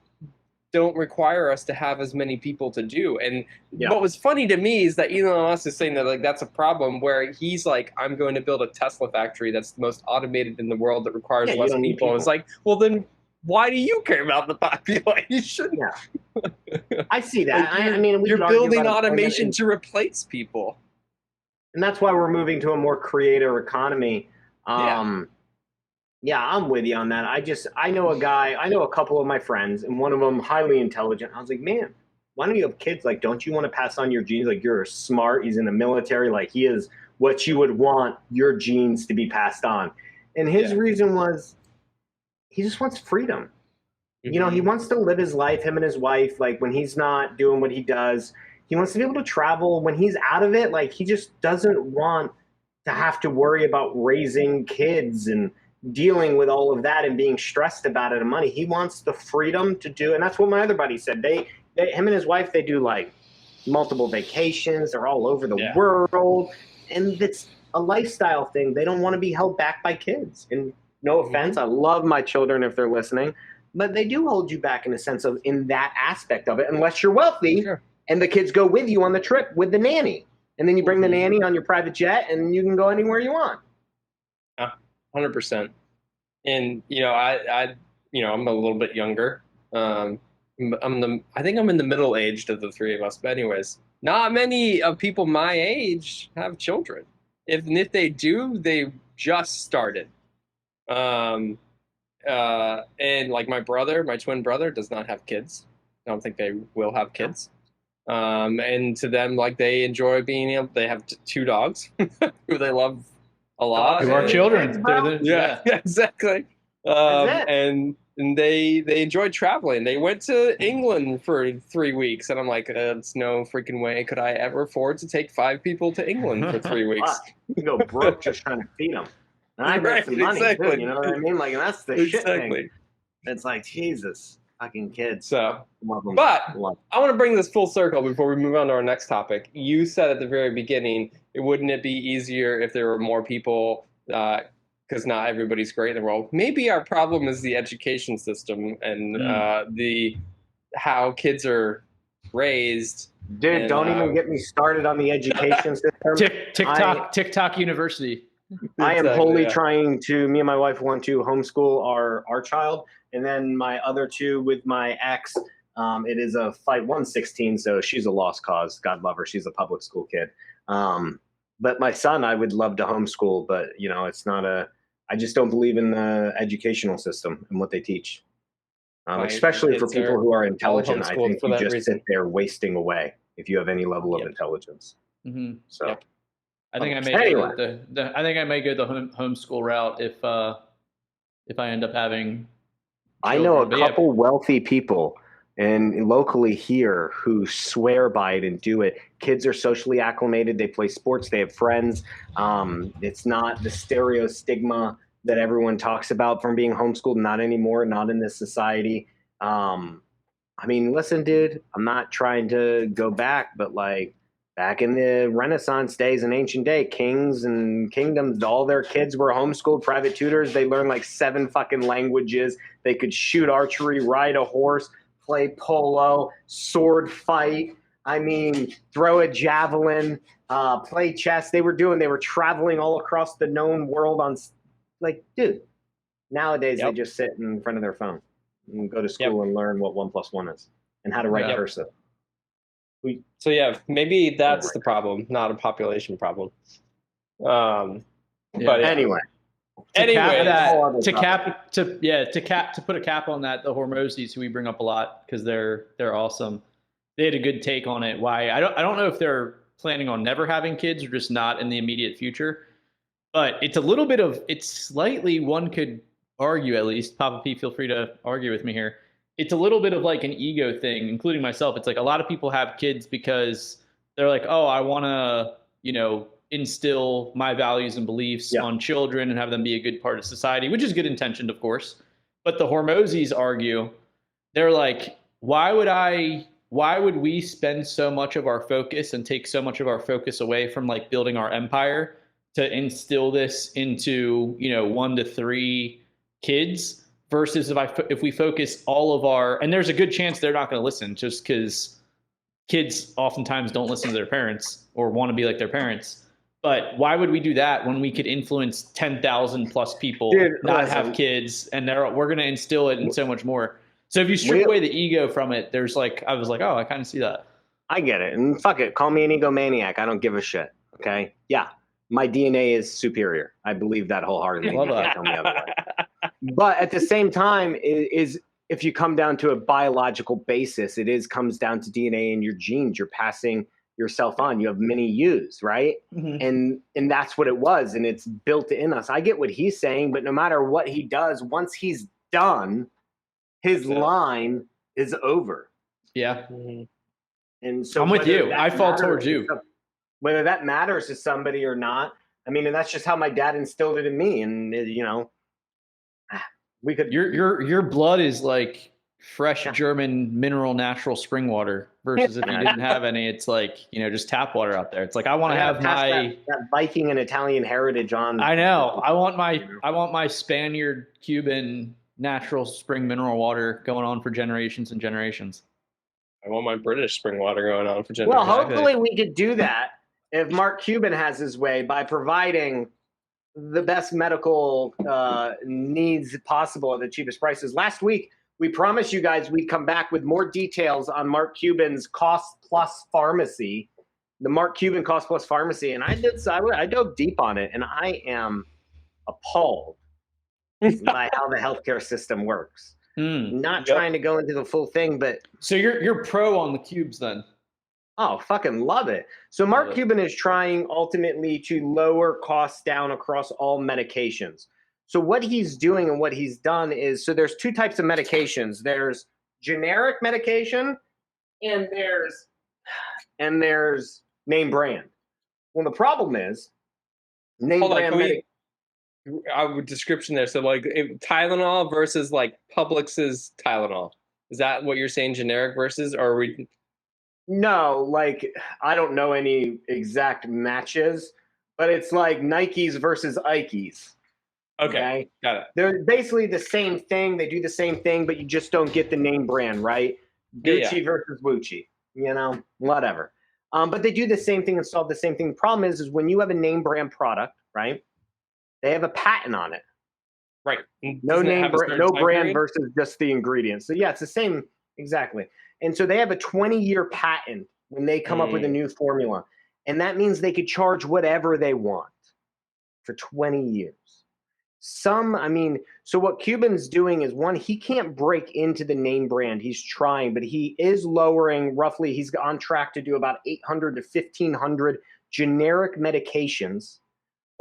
don't require us to have as many people to do. And what was funny to me is that Elon Musk is saying that like that's a problem, where he's like, I'm going to build a Tesla factory that's the most automated in the world that requires less people. It's like, well then why do you care about the population? Yeah. I see that. Like I mean, you're building automation to replace people. And that's why we're moving to a more creator economy. Yeah, I'm with you on that. I know a couple of my friends, and one of them highly intelligent. I was like, man, why don't you have kids? Like, don't you want to pass on your genes? Like, you're smart. He's in the military. Like, he is what you would want your genes to be passed on. And his reason was he just wants freedom. Mm-hmm. You know, he wants to live his life, him and his wife, like when he's not doing what he does. He wants to be able to travel when he's out of it. Like, he just doesn't want to have to worry about raising kids and dealing with all of that and being stressed about it and money. He wants the freedom to do, and that's what my other buddy said. Him and his wife, they do like multiple vacations. They're all over the world, and it's a lifestyle thing. They don't want to be held back by kids. And no offense, I love my children if they're listening, but they do hold you back in a sense of in that aspect of it, unless you're wealthy and the kids go with you on the trip with the nanny, and then you bring the nanny on your private jet, and you can go anywhere you want. 100%. And you know, I'm a little bit younger. I think I'm in the middle aged of the 3 of us. But anyways, not many of people my age have children. If they do, they just started. And like my twin brother does not have kids. I don't think they will have kids. And to them, like they enjoy being able. They have 2 dogs who they love a lot. Who are children? Yeah, exactly. And they enjoyed traveling. They went to England for 3 weeks, and I'm like, it's no freaking way could I ever afford to take 5 people to England for 3 weeks. You go broke just trying to feed them. And I make some money too, you know what I mean? Like, and that's the shit thing. It's like, Jesus, fucking kids. So, but I want to bring this full circle before we move on to our next topic. You said at the very beginning, wouldn't it be easier if there were more people? Because not everybody's great in the world. Maybe our problem is the education system and how kids are raised. Dude, don't even get me started on the education system. TikTok University. I am wholly trying to. Me and my wife want to homeschool our child, and then my other 2 with my ex. It is a fight. 1's 16, so she's a lost cause. God love her. She's a public school kid. But my son, I would love to homeschool, but you know, it's not I just don't believe in the educational system and what they teach. Especially for people who are intelligent. I think you just sit there wasting away if you have any level of intelligence. Mm-hmm. So I think I may go the homeschool route if I end up having children. I know a couple wealthy people and locally here who swear by it and do it. Kids are socially acclimated. They play sports. They have friends. It's not the stigma that everyone talks about from being homeschooled. Not anymore. Not in this society. I mean, listen, dude, I'm not trying to go back, but like back in the Renaissance days and ancient day, kings and kingdoms, all their kids were homeschooled, private tutors. They learned like 7 fucking languages. They could shoot archery, ride a horse, play polo, sword fight. I mean, throw a javelin, play chess. They were traveling all across the known world on, like, dude, nowadays they just sit in front of their phone and go to school and learn what 1 + 1 is and how to write cursive. So yeah, maybe that's the problem, not a population problem. But yeah. Anyway. To Anyway, put a cap on that, the Hormozis, who we bring up a lot because they're awesome. They had a good take on it. Why I don't know if they're planning on never having kids or just not in the immediate future. But it's slightly, one could argue at least, Papa P, feel free to argue with me here. It's a little bit of like an ego thing, including myself. It's like a lot of people have kids because they're like, oh, I want to, instill my values and beliefs on children and have them be a good part of society, which is good intentioned, of course. But the Hormozis argue, they're like, why would we spend so much of our focus and take so much of our focus away from like building our empire to instill this into 1 to 3 kids versus if we focus all of our, and there's a good chance they're not going to listen just because kids oftentimes don't listen to their parents or want to be like their parents. But why would we do that when we could influence 10,000 plus people have kids, and we're going to instill it in so much more. So if you strip away the ego from it, I was like, oh, I kind of see that. I get it. And fuck it. Call me an egomaniac. I don't give a shit. Okay. Yeah. My DNA is superior. I believe that wholeheartedly. Love that. Tell me otherwise. But at the same time, is if you come down to a biological basis, comes down to DNA and your genes. You're passing yourself on. You have many U's, right? Mm-hmm. And that's what it was, and it's built in us. I get what he's saying, but no matter what he does, once he's done, his line is over. Yeah. Mm-hmm. And so I'm with you. I fall towards you. Whether that matters to somebody or not, I mean, and that's just how my dad instilled it in me. And we could. Your blood is like fresh German mineral natural spring water versus if you didn't have any, it's like just tap water out there. It's like I want to have my that Viking and Italian heritage on. I know. I want my Spaniard Cuban natural spring mineral water going on for generations and generations. I want my British spring water going on for generations. Well, hopefully we could do that if Mark Cuban has his way by providing the best medical needs possible at the cheapest prices. Last week, we promised you guys we'd come back with more details on Mark Cuban's Cost Plus Pharmacy, the Mark Cuban Cost Plus Pharmacy. And I dove deep on it, and I am appalled by how the healthcare system works. Not trying to go into the full thing, but so you're pro on the cubes then? Oh, fucking love it. So Mark Cuban is trying ultimately to lower costs down across all medications. So what he's doing and what he's done is, so there's 2 types of medications. There's generic medication and there's name brand. Well, the problem is name brand our description there. So like Tylenol versus like Publix's Tylenol. Is that what you're saying, generic versus, or are we? No, like I don't know any exact matches, but it's like Nikes versus Ikes. Okay, got it. They're basically the same thing. They do the same thing, but you just don't get the name brand, right? Gucci versus Gucci, whatever. But they do the same thing and solve the same thing. The problem is when you have a name brand product, right? They have a patent on it. Right. No brand versus just the ingredients. So yeah, it's the same exactly. And so they have a 20-year patent when they come up with a new formula. And that means they could charge whatever they want for 20 years. So what Cuban's doing is, one, he can't break into the name brand. He's trying, but he is lowering roughly, he's on track to do about 800 to 1,500 generic medications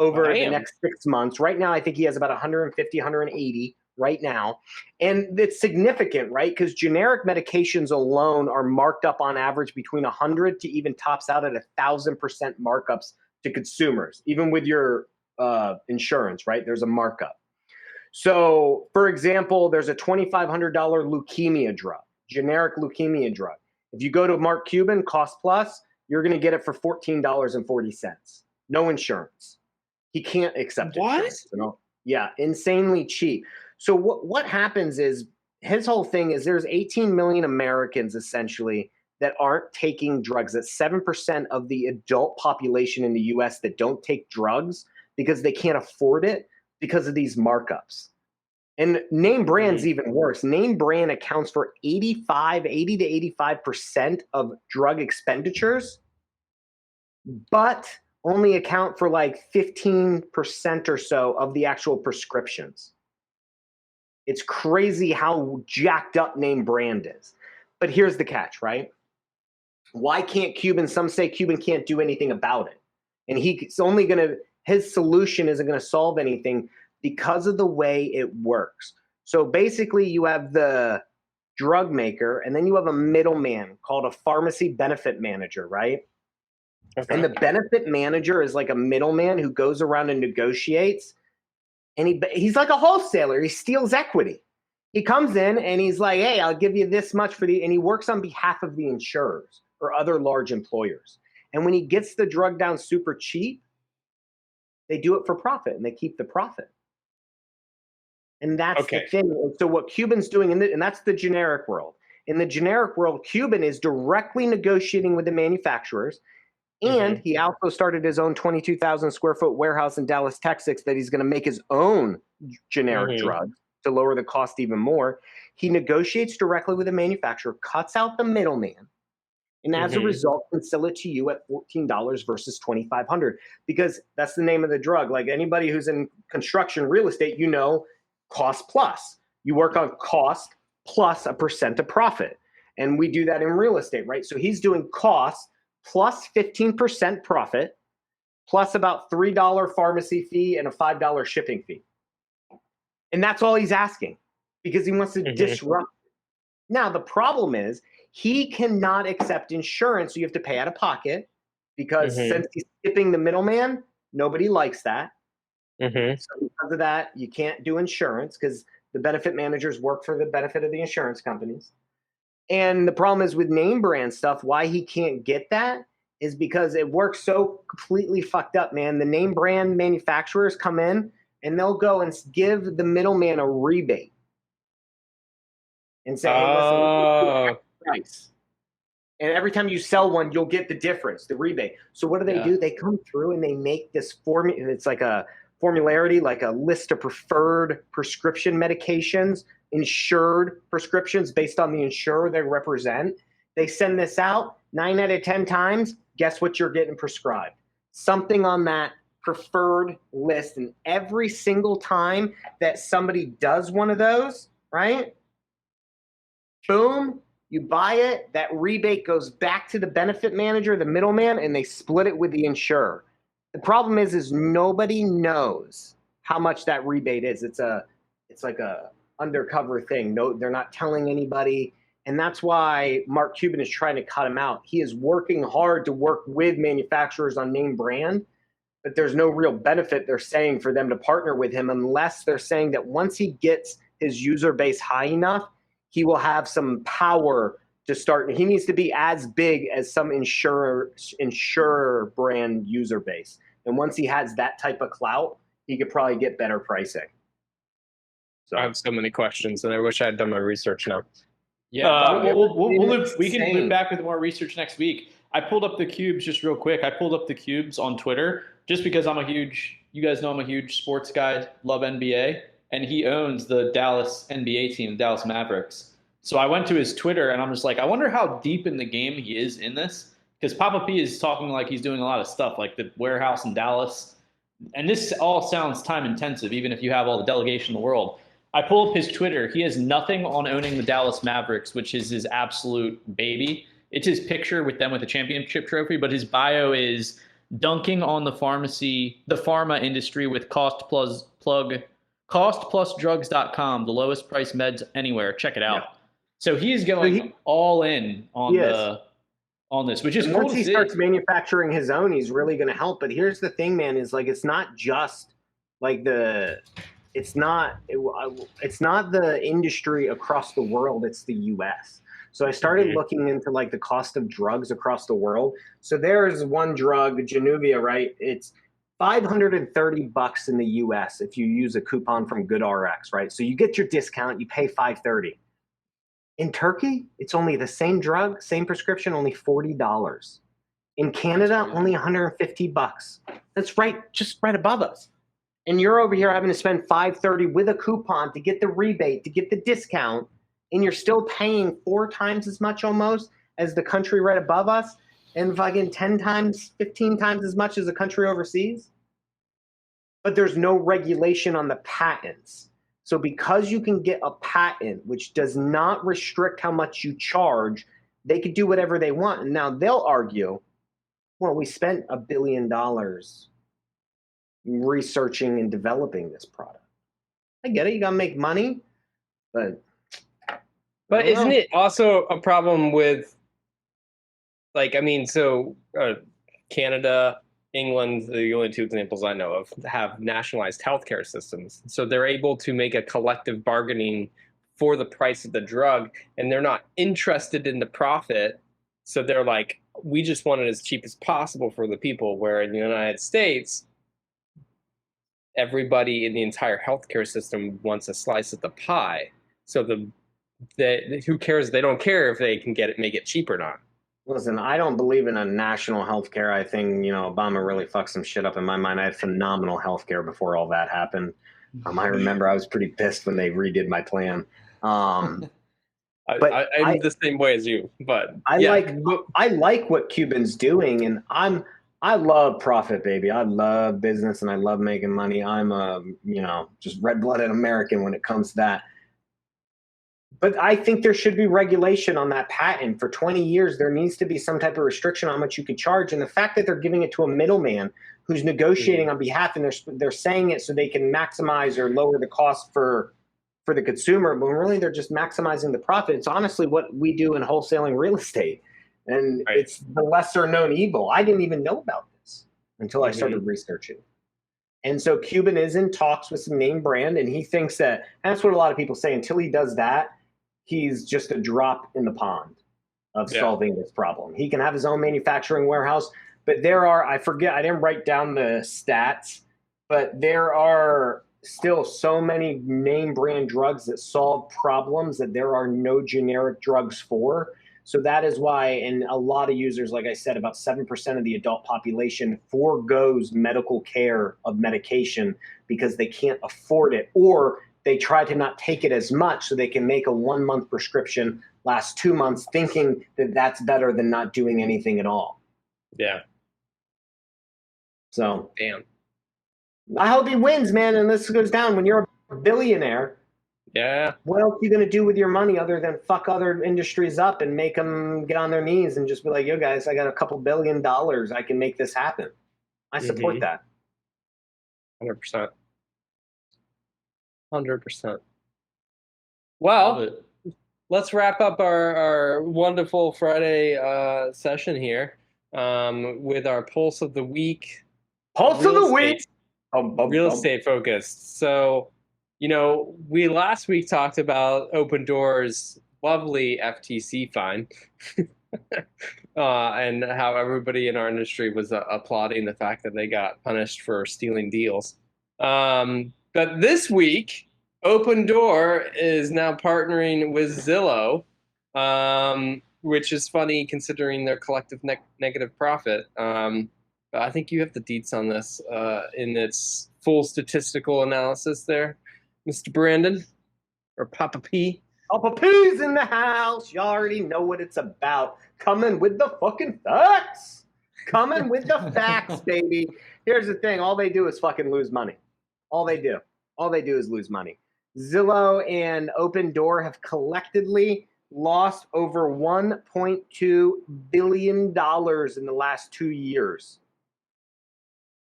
over the next 6 months. Right now, I think he has about 150, 180 right now. And it's significant, right? Because generic medications alone are marked up on average between 100 to even tops out at 1,000% markups to consumers, even with your insurance, right? There's a markup. So, for example, there's a $2,500 leukemia drug, generic leukemia drug. If you go to Mark Cuban Cost Plus, you're going to get it for $14.40. No insurance. He can't accept insurance. Yeah, insanely cheap. So what happens is, his whole thing is there's 18 million Americans essentially that aren't taking drugs. That's 7% of the adult population in the US that don't take drugs because they can't afford it because of these markups. And name brand's even worse. Name brand accounts for 80 to 85% of drug expenditures, but only account for like 15% or so of the actual prescriptions. It's crazy how jacked up name brand is. But here's the catch, right? Why can't Cuban? Some say Cuban can't do anything about it. And his solution isn't going to solve anything because of the way it works. So basically you have the drug maker and then you have a middleman called a pharmacy benefit manager, right? Okay. And the benefit manager is like a middleman who goes around and negotiates. And he's like a wholesaler. He steals equity. He comes in and he's like, hey, I'll give you this much and he works on behalf of the insurers or other large employers. And when he gets the drug down super cheap, they do it for profit and they keep the profit. And that's the thing. So what Cuban's doing, and that's the generic world. In the generic world, Cuban is directly negotiating with the manufacturers. And he also started his own 22,000 square foot warehouse in Dallas, Texas, that he's going to make his own generic drugs to lower the cost even more. He negotiates directly with the manufacturer, cuts out the middleman, and as a result, can sell it to you at $14 versus $2,500 because that's the name of the drug. Like anybody who's in construction real estate, cost plus. You work on cost plus a percent of profit. And we do that in real estate, right? So he's doing cost plus 15% profit, plus about $3 pharmacy fee and a $5 shipping fee. And that's all he's asking because he wants to disrupt. Now, the problem is he cannot accept insurance, so you have to pay out of pocket because since he's skipping the middleman, nobody likes that. So because of that, you can't do insurance because the benefit managers work for the benefit of the insurance companies. And the problem is with name brand stuff, why he can't get that is because it works so completely fucked up, man. The name brand manufacturers come in and they'll go and give the middleman a rebate and say, hey, listen, price. And every time you sell one, you'll get the difference, the rebate. So what do? They come through and they make this formula. It's like a formularity, like a list of preferred prescription medications, insured prescriptions based on the insurer they represent. They send this out 9 out of 10 times. Guess what you're getting prescribed? Something on that preferred list. And every single time that somebody does one of those, right? Boom, you buy it. That rebate goes back to the benefit manager, the middleman, and they split it with the insurer. The problem is nobody knows how much that rebate is. It's like a undercover thing. No, they're not telling anybody. And that's why Mark Cuban is trying to cut him out. He is working hard to work with manufacturers on name brand, but there's no real benefit they're saying for them to partner with him unless they're saying that once he gets his user base high enough, he will have some power to start. He needs to be as big as some insurer brand user base. And once he has that type of clout, he could probably get better pricing. So I have so many questions, and I wish I had done my research now. Yeah, we can loop back with more research next week. I pulled up the cubes just real quick. I pulled up the cubes on Twitter just because you guys know I'm a huge sports guy, love NBA, and he owns the Dallas NBA team, Dallas Mavericks. So I went to his Twitter and I'm just like, I wonder how deep in the game he is in this. Because Papa P is talking like he's doing a lot of stuff, like the warehouse in Dallas. And this all sounds time intensive, even if you have all the delegation in the world. I pull up his Twitter. He has nothing on owning the Dallas Mavericks, which is his absolute baby. It's his picture with them with a championship trophy, but his bio is dunking on the pharma industry with costplusdrugs.com, the lowest price meds anywhere. Check it out. Yeah. So he is going all in on this, which is cool. Once he starts manufacturing his own, he's really going to help. But here's the thing, man, is like it's not just like it's not the industry across the world. It's the U.S. So I started looking into like the cost of drugs across the world. So there's one drug, Januvia, right? It's $530 in the U.S. if you use a coupon from GoodRx, right? So you get your discount, you pay $530. In Turkey, it's only the same drug, same prescription, only $40. In Canada, only $150. That's just right above us. and you're over here having to spend $530 with a coupon to get the rebate, to get the discount, and you're still paying 4 times as much almost as the country right above us, and fucking 10 times, 15 times as much as the country overseas. But there's no regulation on the patents. So because you can get a patent which does not restrict how much you charge, they could do whatever they want. And now they'll argue, well, we spent $1 billion researching and developing this product. I get it. You got to make money, but isn't it also a problem with, like, I mean, so Canada, England, the only 2 examples I know of, have nationalized healthcare systems. So they're able to make a collective bargaining for the price of the drug, and they're not interested in the profit. So they're like, we just want it as cheap as possible for the people, where in the United States, everybody in the entire healthcare system wants a slice of the pie. So who cares? They don't care if they can make it cheap or not. Listen, I don't believe in a national healthcare. I think, Obama really fucked some shit up in my mind. I had phenomenal healthcare before all that happened. I remember I was pretty pissed when they redid my plan. I'm the same way as you, but I like what Cuban's doing, and I love profit, baby. I love business and I love making money. I'm a, just red-blooded American when it comes to that. But I think there should be regulation on that patent. For 20 years, there needs to be some type of restriction on how much you can charge. And the fact that they're giving it to a middleman who's negotiating on behalf, and they're saying it so they can maximize or lower the cost for the consumer, but really they're just maximizing the profit. It's honestly what we do in wholesaling real estate. And It's the lesser known evil. I didn't even know about this until I started researching. And so Cuban is in talks with some name brand, and he thinks that, and that's what a lot of people say, until he does that, he's just a drop in the pond of solving this problem. He can have his own manufacturing warehouse, but there are, I forget, I didn't write down the stats, but there are still so many name brand drugs that solve problems that there are no generic drugs for. So that is why, and a lot of users, like I said, about 7% of the adult population forgoes medical care of medication because they can't afford it, or they try to not take it as much so they can make a 1-month prescription last 2 months, thinking that that's better than not doing anything at all. Yeah. So, damn. I hope he wins, man, and this goes down. When you're a billionaire, what else are you going to do with your money other than fuck other industries up and make them get on their knees and just be like, yo, guys, I got a couple $1 billion. I can make this happen. I support that. 100%. 100%. Well, let's wrap up our wonderful Friday session here with our Pulse of the Week. Pulse of the Week! Real estate focused. So, we last week talked about Open Doors' lovely FTC fine and how everybody in our industry was applauding the fact that they got punished for stealing deals. But this week, Open Door is now partnering with Zillow, which is funny considering their collective negative profit. But I think you have the deets on this in its full statistical analysis there, Mr. Brandin, or Papa P. Papa P's in the house. You already know what it's about. Coming with the fucking facts. Coming with the facts, baby. Here's the thing. All they do is fucking lose money. All they do is lose money. Zillow and Open Door have collectively lost over $1.2 billion in the last 2 years.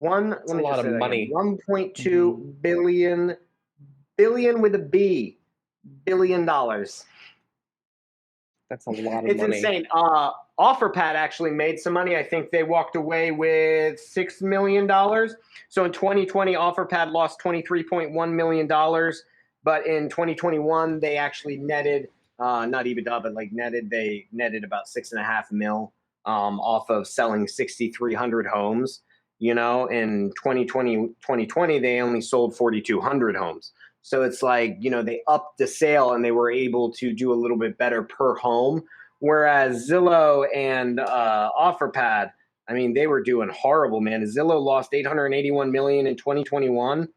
That's a lot of money. 1.2 billion with a B, $1 billion. That's a lot of money. It's insane. OfferPad actually made some money. I think they walked away with $6 million. So in 2020, OfferPad lost $23.1 million. But in 2021, they actually netted, not EBITDA, but they netted about $6.5 million off of selling 6,300 homes. In 2020, they only sold 4,200 homes. So it's like, they upped the sale and they were able to do a little bit better per home. Whereas Zillow and OfferPad, I mean, they were doing horrible, man. Zillow lost $881 million in 2021.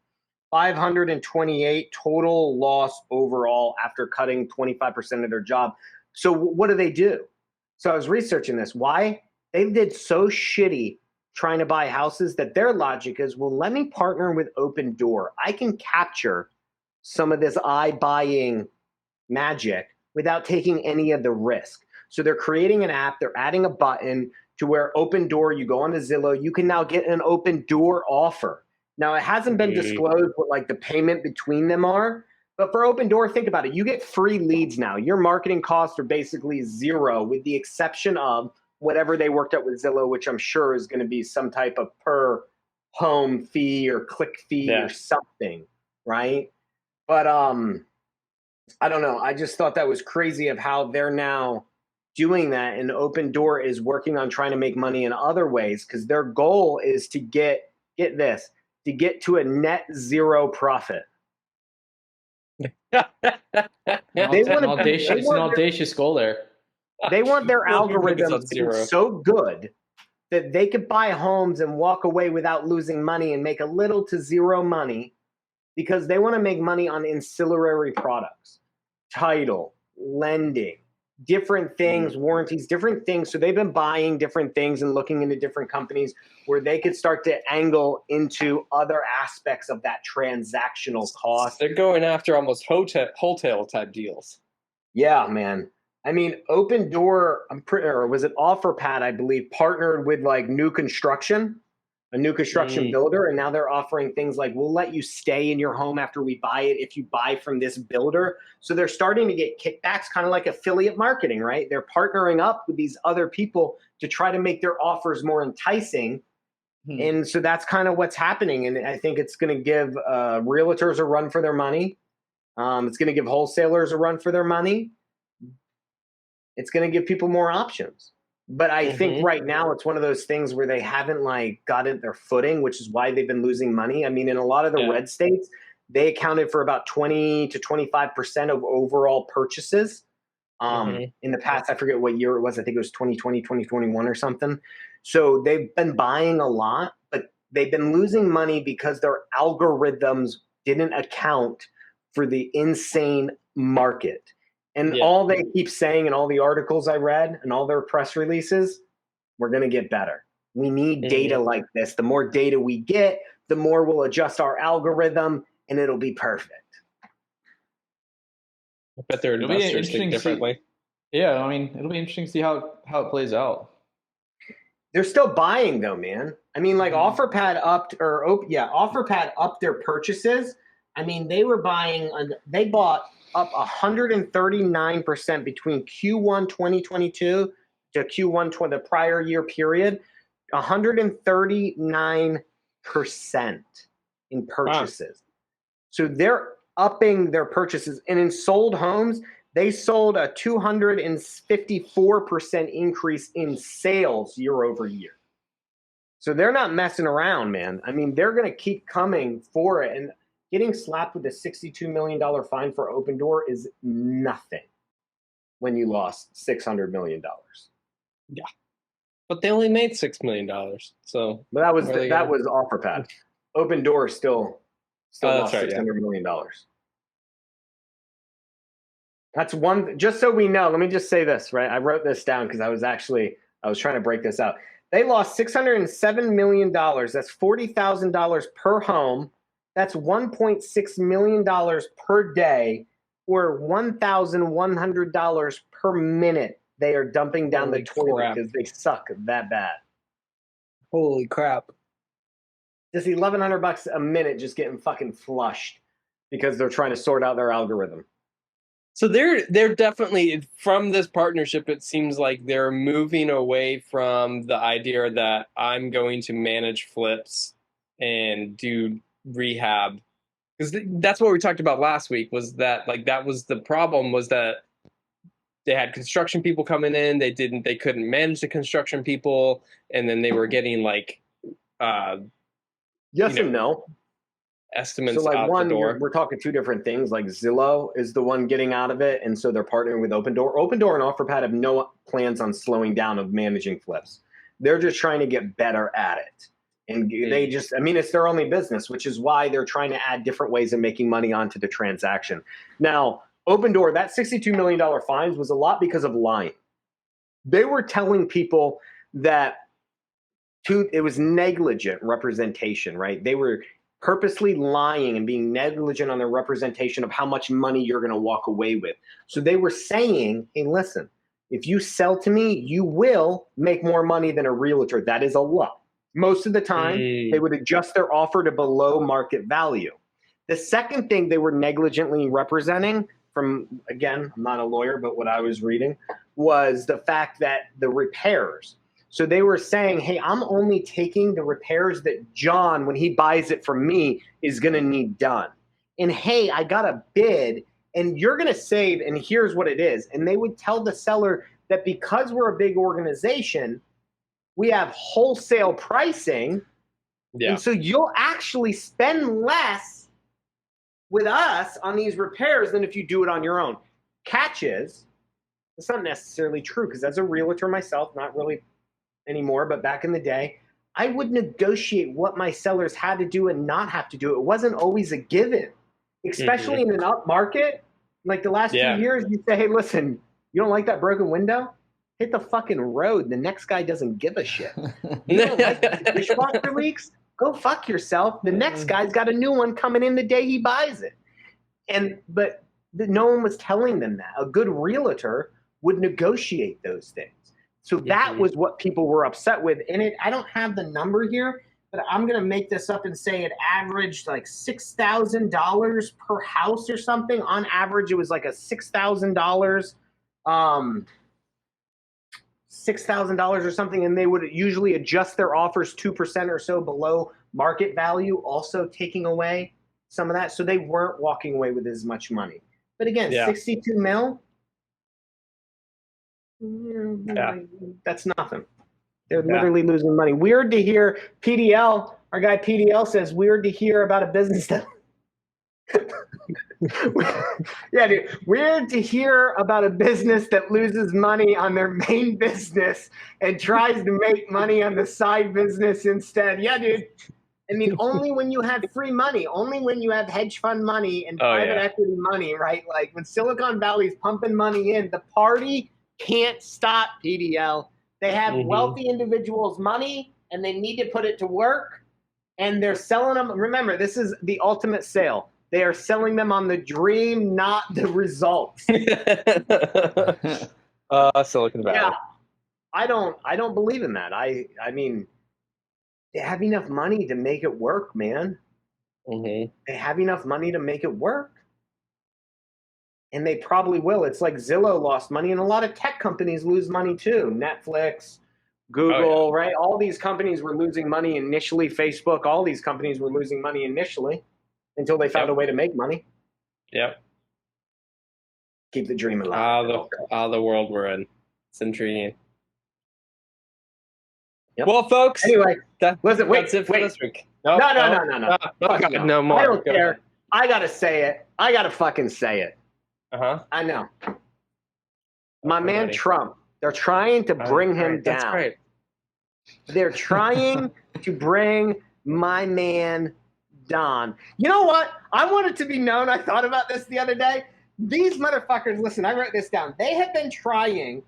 528 total loss overall after cutting 25% of their job. So what do? So I was researching this. Why? They did so shitty trying to buy houses that their logic is, well, let me partner with Open Door. I can capture some of this iBuying magic without taking any of the risk. So they're creating an app. They're adding a button to where Open Door, you go on to Zillow, you can now get an Open Door offer. Now, it hasn't been disclosed what like the payment between them are, but for Open Door, think about it. You get free leads now. Your marketing costs are basically zero with the exception of whatever they worked out with Zillow, which I'm sure is going to be some type of per home fee or click fee or something, right? But I don't know. I just thought that was crazy of how they're now doing that, and Open Door is working on trying to make money in other ways because their goal is to get this, to get to a net zero profit. It's an audacious goal there. They want their algorithm to be so good that they could buy homes and walk away without losing money and make a little to zero money because they want to make money on ancillary products, title, lending, different things, warranties, different things. So they've been buying different things and looking into different companies where they could start to angle into other aspects of that transactional cost. They're going after almost hotel type deals. Yeah, man. I mean, Open Door, or was it OfferPad, I believe, partnered with like new construction, a new construction builder, and now they're offering things like, we'll let you stay in your home after we buy it if you buy from this builder. So they're starting to get kickbacks, kind of like affiliate marketing, right? They're partnering up with these other people to try to make their offers more enticing. And so that's kind of what's happening. And I think it's going to give realtors a run for their money. It's going to give wholesalers a run for their money. It's going to give people more options. But I think right now it's one of those things where they haven't like gotten their footing, which is why they've been losing money. I mean, in a lot of the red states, they accounted for about 20 to 25% of overall purchases. In the past, I forget what year it was. I think it was 2020, 2021 or something. So they've been buying a lot, but they've been losing money because their algorithms didn't account for the insane market. And all they keep saying in all the articles I read and all their press releases, we're going to get better. We need data like this. The more data we get, the more we'll adjust our algorithm and it'll be perfect. I bet their investors think differently. Yeah, I mean, it'll be interesting to see how it plays out. They're still buying though, man. I mean, like OfferPad upped their purchases. I mean, they bought up 139% between Q1 2022 to Q1 the prior year period, 139% in purchases. Wow. So they're upping their purchases. And in sold homes, they sold a 254% increase in sales year over year. So they're not messing around, man. I mean, they're going to keep coming for it. And getting slapped with a $62 million fine for Open Door is nothing when you lost $600 million. Yeah. But they only made $6 million. So but that was OfferPad. Open Door still lost $600 million. That's one, just so we know, let me just say this, right? I wrote this down because I was trying to break this out. They lost $607 million. That's $40,000 per home. That's $1.6 million per day, or $1,100 per minute they are dumping down the toilet because they suck that bad. Holy crap. Just $1,100 a minute just getting fucking flushed because they're trying to sort out their algorithm. So they're definitely, from this partnership, it seems like they're moving away from the idea that I'm going to manage flips and do rehab, because that's what we talked about last week, was that like that was the problem, was that they had construction people coming in, they couldn't manage the construction people, and then they were getting like and no estimates so like out the door. We're talking two different things. Like Zillow is the one getting out of it, and so they're partnering with Open Door. Open Door and OfferPad have no plans on slowing down of managing flips. They're just trying to get better at it. And they just, I mean, it's their only business, which is why they're trying to add different ways of making money onto the transaction. Now, Open Door, that $62 million fines was a lot because of lying. They were telling people that it was negligent representation, right? They were purposely lying and being negligent on their representation of how much money you're going to walk away with. So they were saying, hey, listen, if you sell to me, you will make more money than a realtor. That is a lie. Most of the time, they would adjust their offer to below market value. The second thing they were negligently representing from, again, I'm not a lawyer, but what I was reading was the fact that the repairs. So they were saying, hey, I'm only taking the repairs that John, when he buys it from me, is going to need done. And hey, I got a bid and you're going to save, and here's what it is. And they would tell the seller that because we're a big organization, we have wholesale pricing, and so you'll actually spend less with us on these repairs than if you do it on your own. Catch is, it's not necessarily true, because as a realtor myself, not really anymore, but back in the day, I would negotiate what my sellers had to do and not have to do. It wasn't always a given, especially in an up market. Like the last 2 years, you say, hey, listen, you don't like that broken window? Hit the fucking road. The next guy doesn't give a shit. You don't like the dishwasher leaks? Go fuck yourself. The next guy's got a new one coming in the day he buys it. But no one was telling them that. A good realtor would negotiate those things. So that was what people were upset with. And I don't have the number here, but I'm going to make this up and say it averaged like $6,000 per house or something. On average, it was like a $6,000 $6,000 or something, and they would usually adjust their offers 2% or so below market value, also taking away some of that. So they weren't walking away with as much money. But again, 62 mil, that's nothing. They're literally losing money. Weird to hear PDL, our guy PDL says, weird to hear about a business that yeah, dude. Weird to hear about a business that loses money on their main business and tries to make money on the side business instead. Yeah, dude. I mean, only when you have free money, only when you have hedge fund money and private equity money, right? Like when Silicon Valley's pumping money in, the party can't stop, PDL. They have wealthy individuals' money and they need to put it to work, and they're selling them. Remember, this is the ultimate sale. They are selling them on the dream, not the results. Silicon Valley. Yeah, I don't believe in that. I mean, they have enough money to make it work, man. They have enough money to make it work. And they probably will. It's like Zillow lost money, and a lot of tech companies lose money too. Netflix, Google, right? All these companies were losing money initially. Facebook, all these companies were losing money initially until they found a way to make money. Yep. Keep the dream alive. The world we're in. It's intriguing. Yep. Well, folks. Anyway, listen, that's it for this week. No. No more. I don't care. I gotta say it. I gotta fucking say it. I know. My man Trump. They're trying to bring him down. That's great. They're trying to bring my man Don. You know what? I want it to be known. I thought about this the other day. These motherfuckers, listen, I wrote this down. They have been trying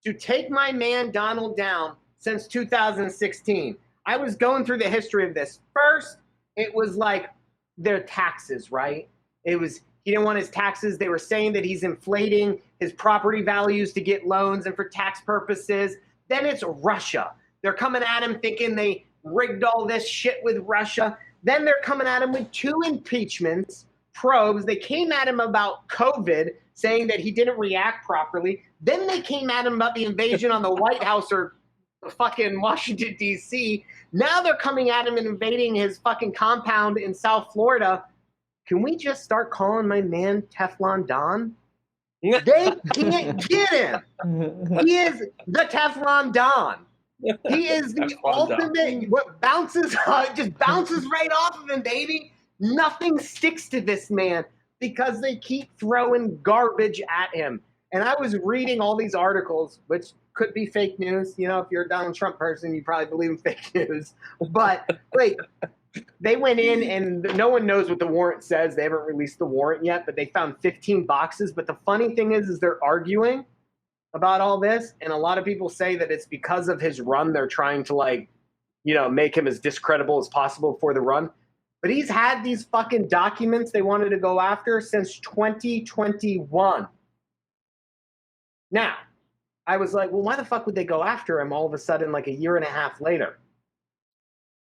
to take my man Donald down since 2016. I was going through the history of this. First, it was like their taxes, right? It was, he didn't want his taxes. They were saying that he's inflating his property values to get loans and for tax purposes. Then it's Russia. They're coming at him thinking they rigged all this shit with Russia. Then they're coming at him with 2 impeachments, probes. They came at him about COVID, saying that he didn't react properly. Then they came at him about the invasion on the White House or fucking Washington, D.C. Now they're coming at him and invading his fucking compound in South Florida. Can we just start calling my man Teflon Don? They can't get him. He is the Teflon Don. He is the ultimate. What bounces, just bounces right off of him, baby. Nothing sticks to this man because they keep throwing garbage at him. And I was reading all these articles, which could be fake news. You know, if you're a Donald Trump person, you probably believe in fake news. But wait, they went in and no one knows what the warrant says. They haven't released the warrant yet, but they found 15 boxes. But the funny thing is they're arguing about all this. And a lot of people say that it's because of his run. They're trying to, like, you know, make him as discreditable as possible for the run. But he's had these fucking documents they wanted to go after since 2021. Now, I was like, well, why the fuck would they go after him all of a sudden, like a year and a half later?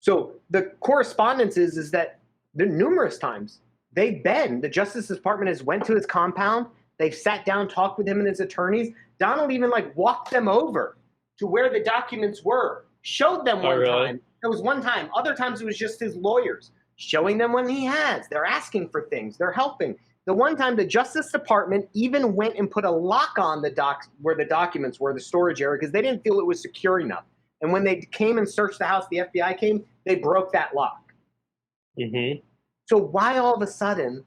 So the correspondence is that numerous times the Justice Department has went to his compound. They've sat down, talked with him and his attorneys. Donald even like walked them over to where the documents were, showed them one time. It was one time. Other times it was just his lawyers showing them when he has. They're asking for things. They're helping. The one time the Justice Department even went and put a lock on the docs where the documents were, the storage area, because they didn't feel it was secure enough. And when they came and searched the house, the FBI came, they broke that lock. Mm-hmm. So why all of a sudden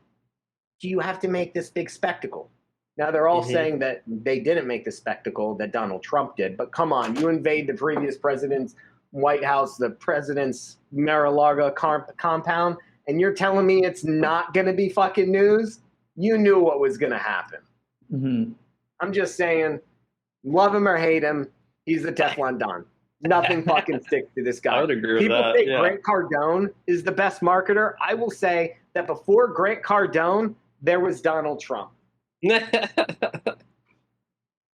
do you have to make this big spectacle? Now, they're all saying that they didn't make the spectacle, that Donald Trump did. But come on, you invade the previous president's White House, the president's Mar-a-Lago compound, and you're telling me it's not going to be fucking news? You knew what was going to happen. Mm-hmm. I'm just saying, love him or hate him, he's the Teflon Don. Nothing fucking sticks to this guy. I would agree with People that. think Grant Cardone is the best marketer. I will say that before Grant Cardone, there was Donald Trump.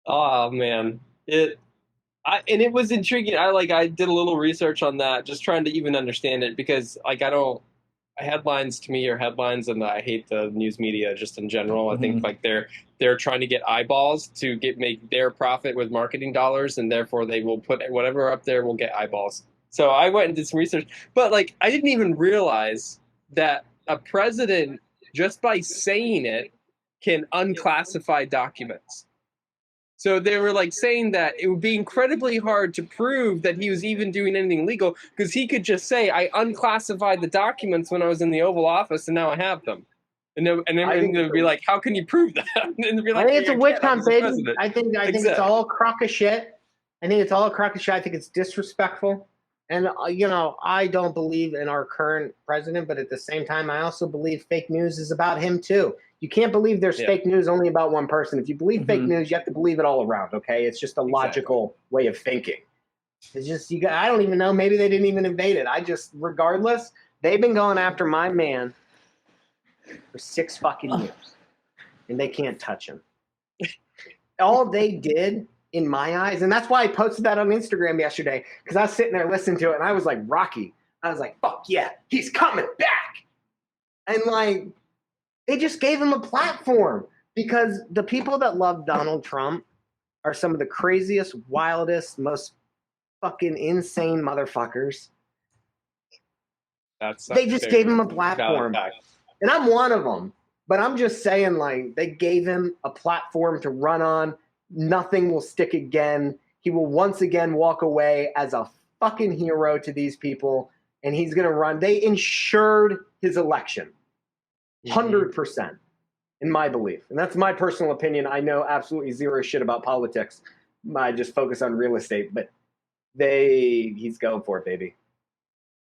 Oh man, it was intriguing. I did a little research on that, just trying to even understand it, because like headlines to me are headlines, and I hate the news media just in general. I think like they're trying to get eyeballs to make their profit with marketing dollars, and therefore they will put whatever up there will get eyeballs. So I went and did some research, but like I didn't even realize that a president, just by saying it, can unclassify documents. So they were like saying that it would be incredibly hard to prove that he was even doing anything legal, because he could just say, I unclassified the documents when I was in the Oval Office and now I have them. And then they'd be like, how can you prove that? And they'd be like, I think it's a witch hunt, baby. President. I think Exactly. it's all a crock of shit. I think it's all a crock of shit. I think it's disrespectful. And, you know, I don't believe in our current president, but at the same time, I also believe fake news is about him too. You can't believe there's fake news only about one person. If you believe fake news, you have to believe it all around, okay? It's just a logical way of thinking. It's just, I don't even know. Maybe they didn't even invade it. Regardless, they've been going after my man for 6 fucking years, and they can't touch him. All they did, in my eyes, and that's why I posted that on Instagram yesterday, because I was sitting there listening to it, and I was like, Rocky. I was like, fuck yeah, he's coming back. And like, they just gave him a platform, because the people that love Donald Trump are some of the craziest, wildest, most fucking insane motherfuckers. They just gave him a platform. And I'm one of them. But I'm just saying, like, they gave him a platform to run on. Nothing will stick again. He will once again walk away as a fucking hero to these people. And he's going to run. They insured his election. 100%, in my belief. And that's my personal opinion. I know absolutely zero shit about politics. I just focus on real estate. But he's going for it, baby.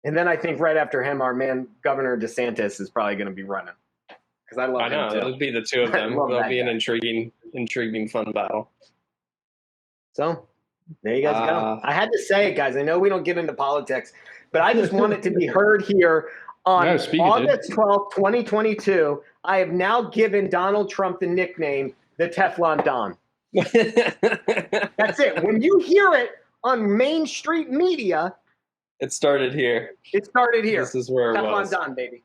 And then I think right after him, our man, Governor DeSantis, is probably going to be running. Because I love him too. It'll be the two of them. It'll be an intriguing, fun battle. So, there you guys go. I had to say it, guys. I know we don't get into politics, but I just want it to be heard here. On August 12th, 2022, I have now given Donald Trump the nickname, the Teflon Don. That's it. When you hear it on Main Street media, it started here. This is where it Teflon was. Don, baby.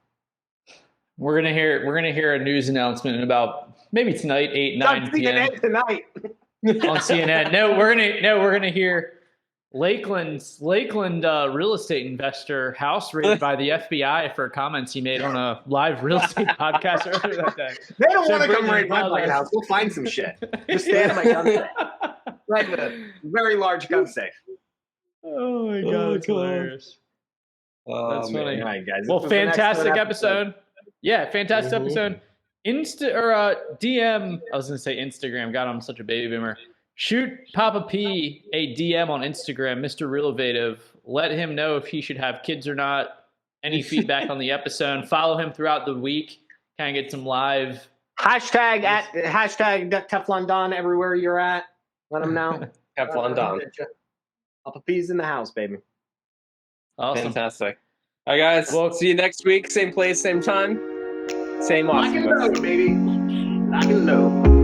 We're gonna hear a news announcement in about maybe tonight, 9 p.m. tonight on CNN. We're gonna hear Lakeland real estate investor house raided by the FBI for comments he made on a live real estate podcast earlier that day. They don't want to come raid my White House. We'll find some shit. Just stay out of my gun safe. Like a very large gun safe. Oh my god, that's hilarious. That's funny. All right, guys. Well, fantastic episode. Yeah, fantastic episode. DM. I was gonna say Instagram. God, I'm such a baby boomer. Shoot Papa P a DM on Instagram, Mr. Relovative. Let him know if he should have kids or not. Any feedback on the episode. Follow him throughout the week. Kind of get some live. Hashtag Teflon Don everywhere you're at. Let him know. Teflon Don. Papa P's in the house, baby. Awesome. Fantastic. All right, guys. We'll see you next week. Same place, same time. Same awesome. Lock and load, baby. Lock and load.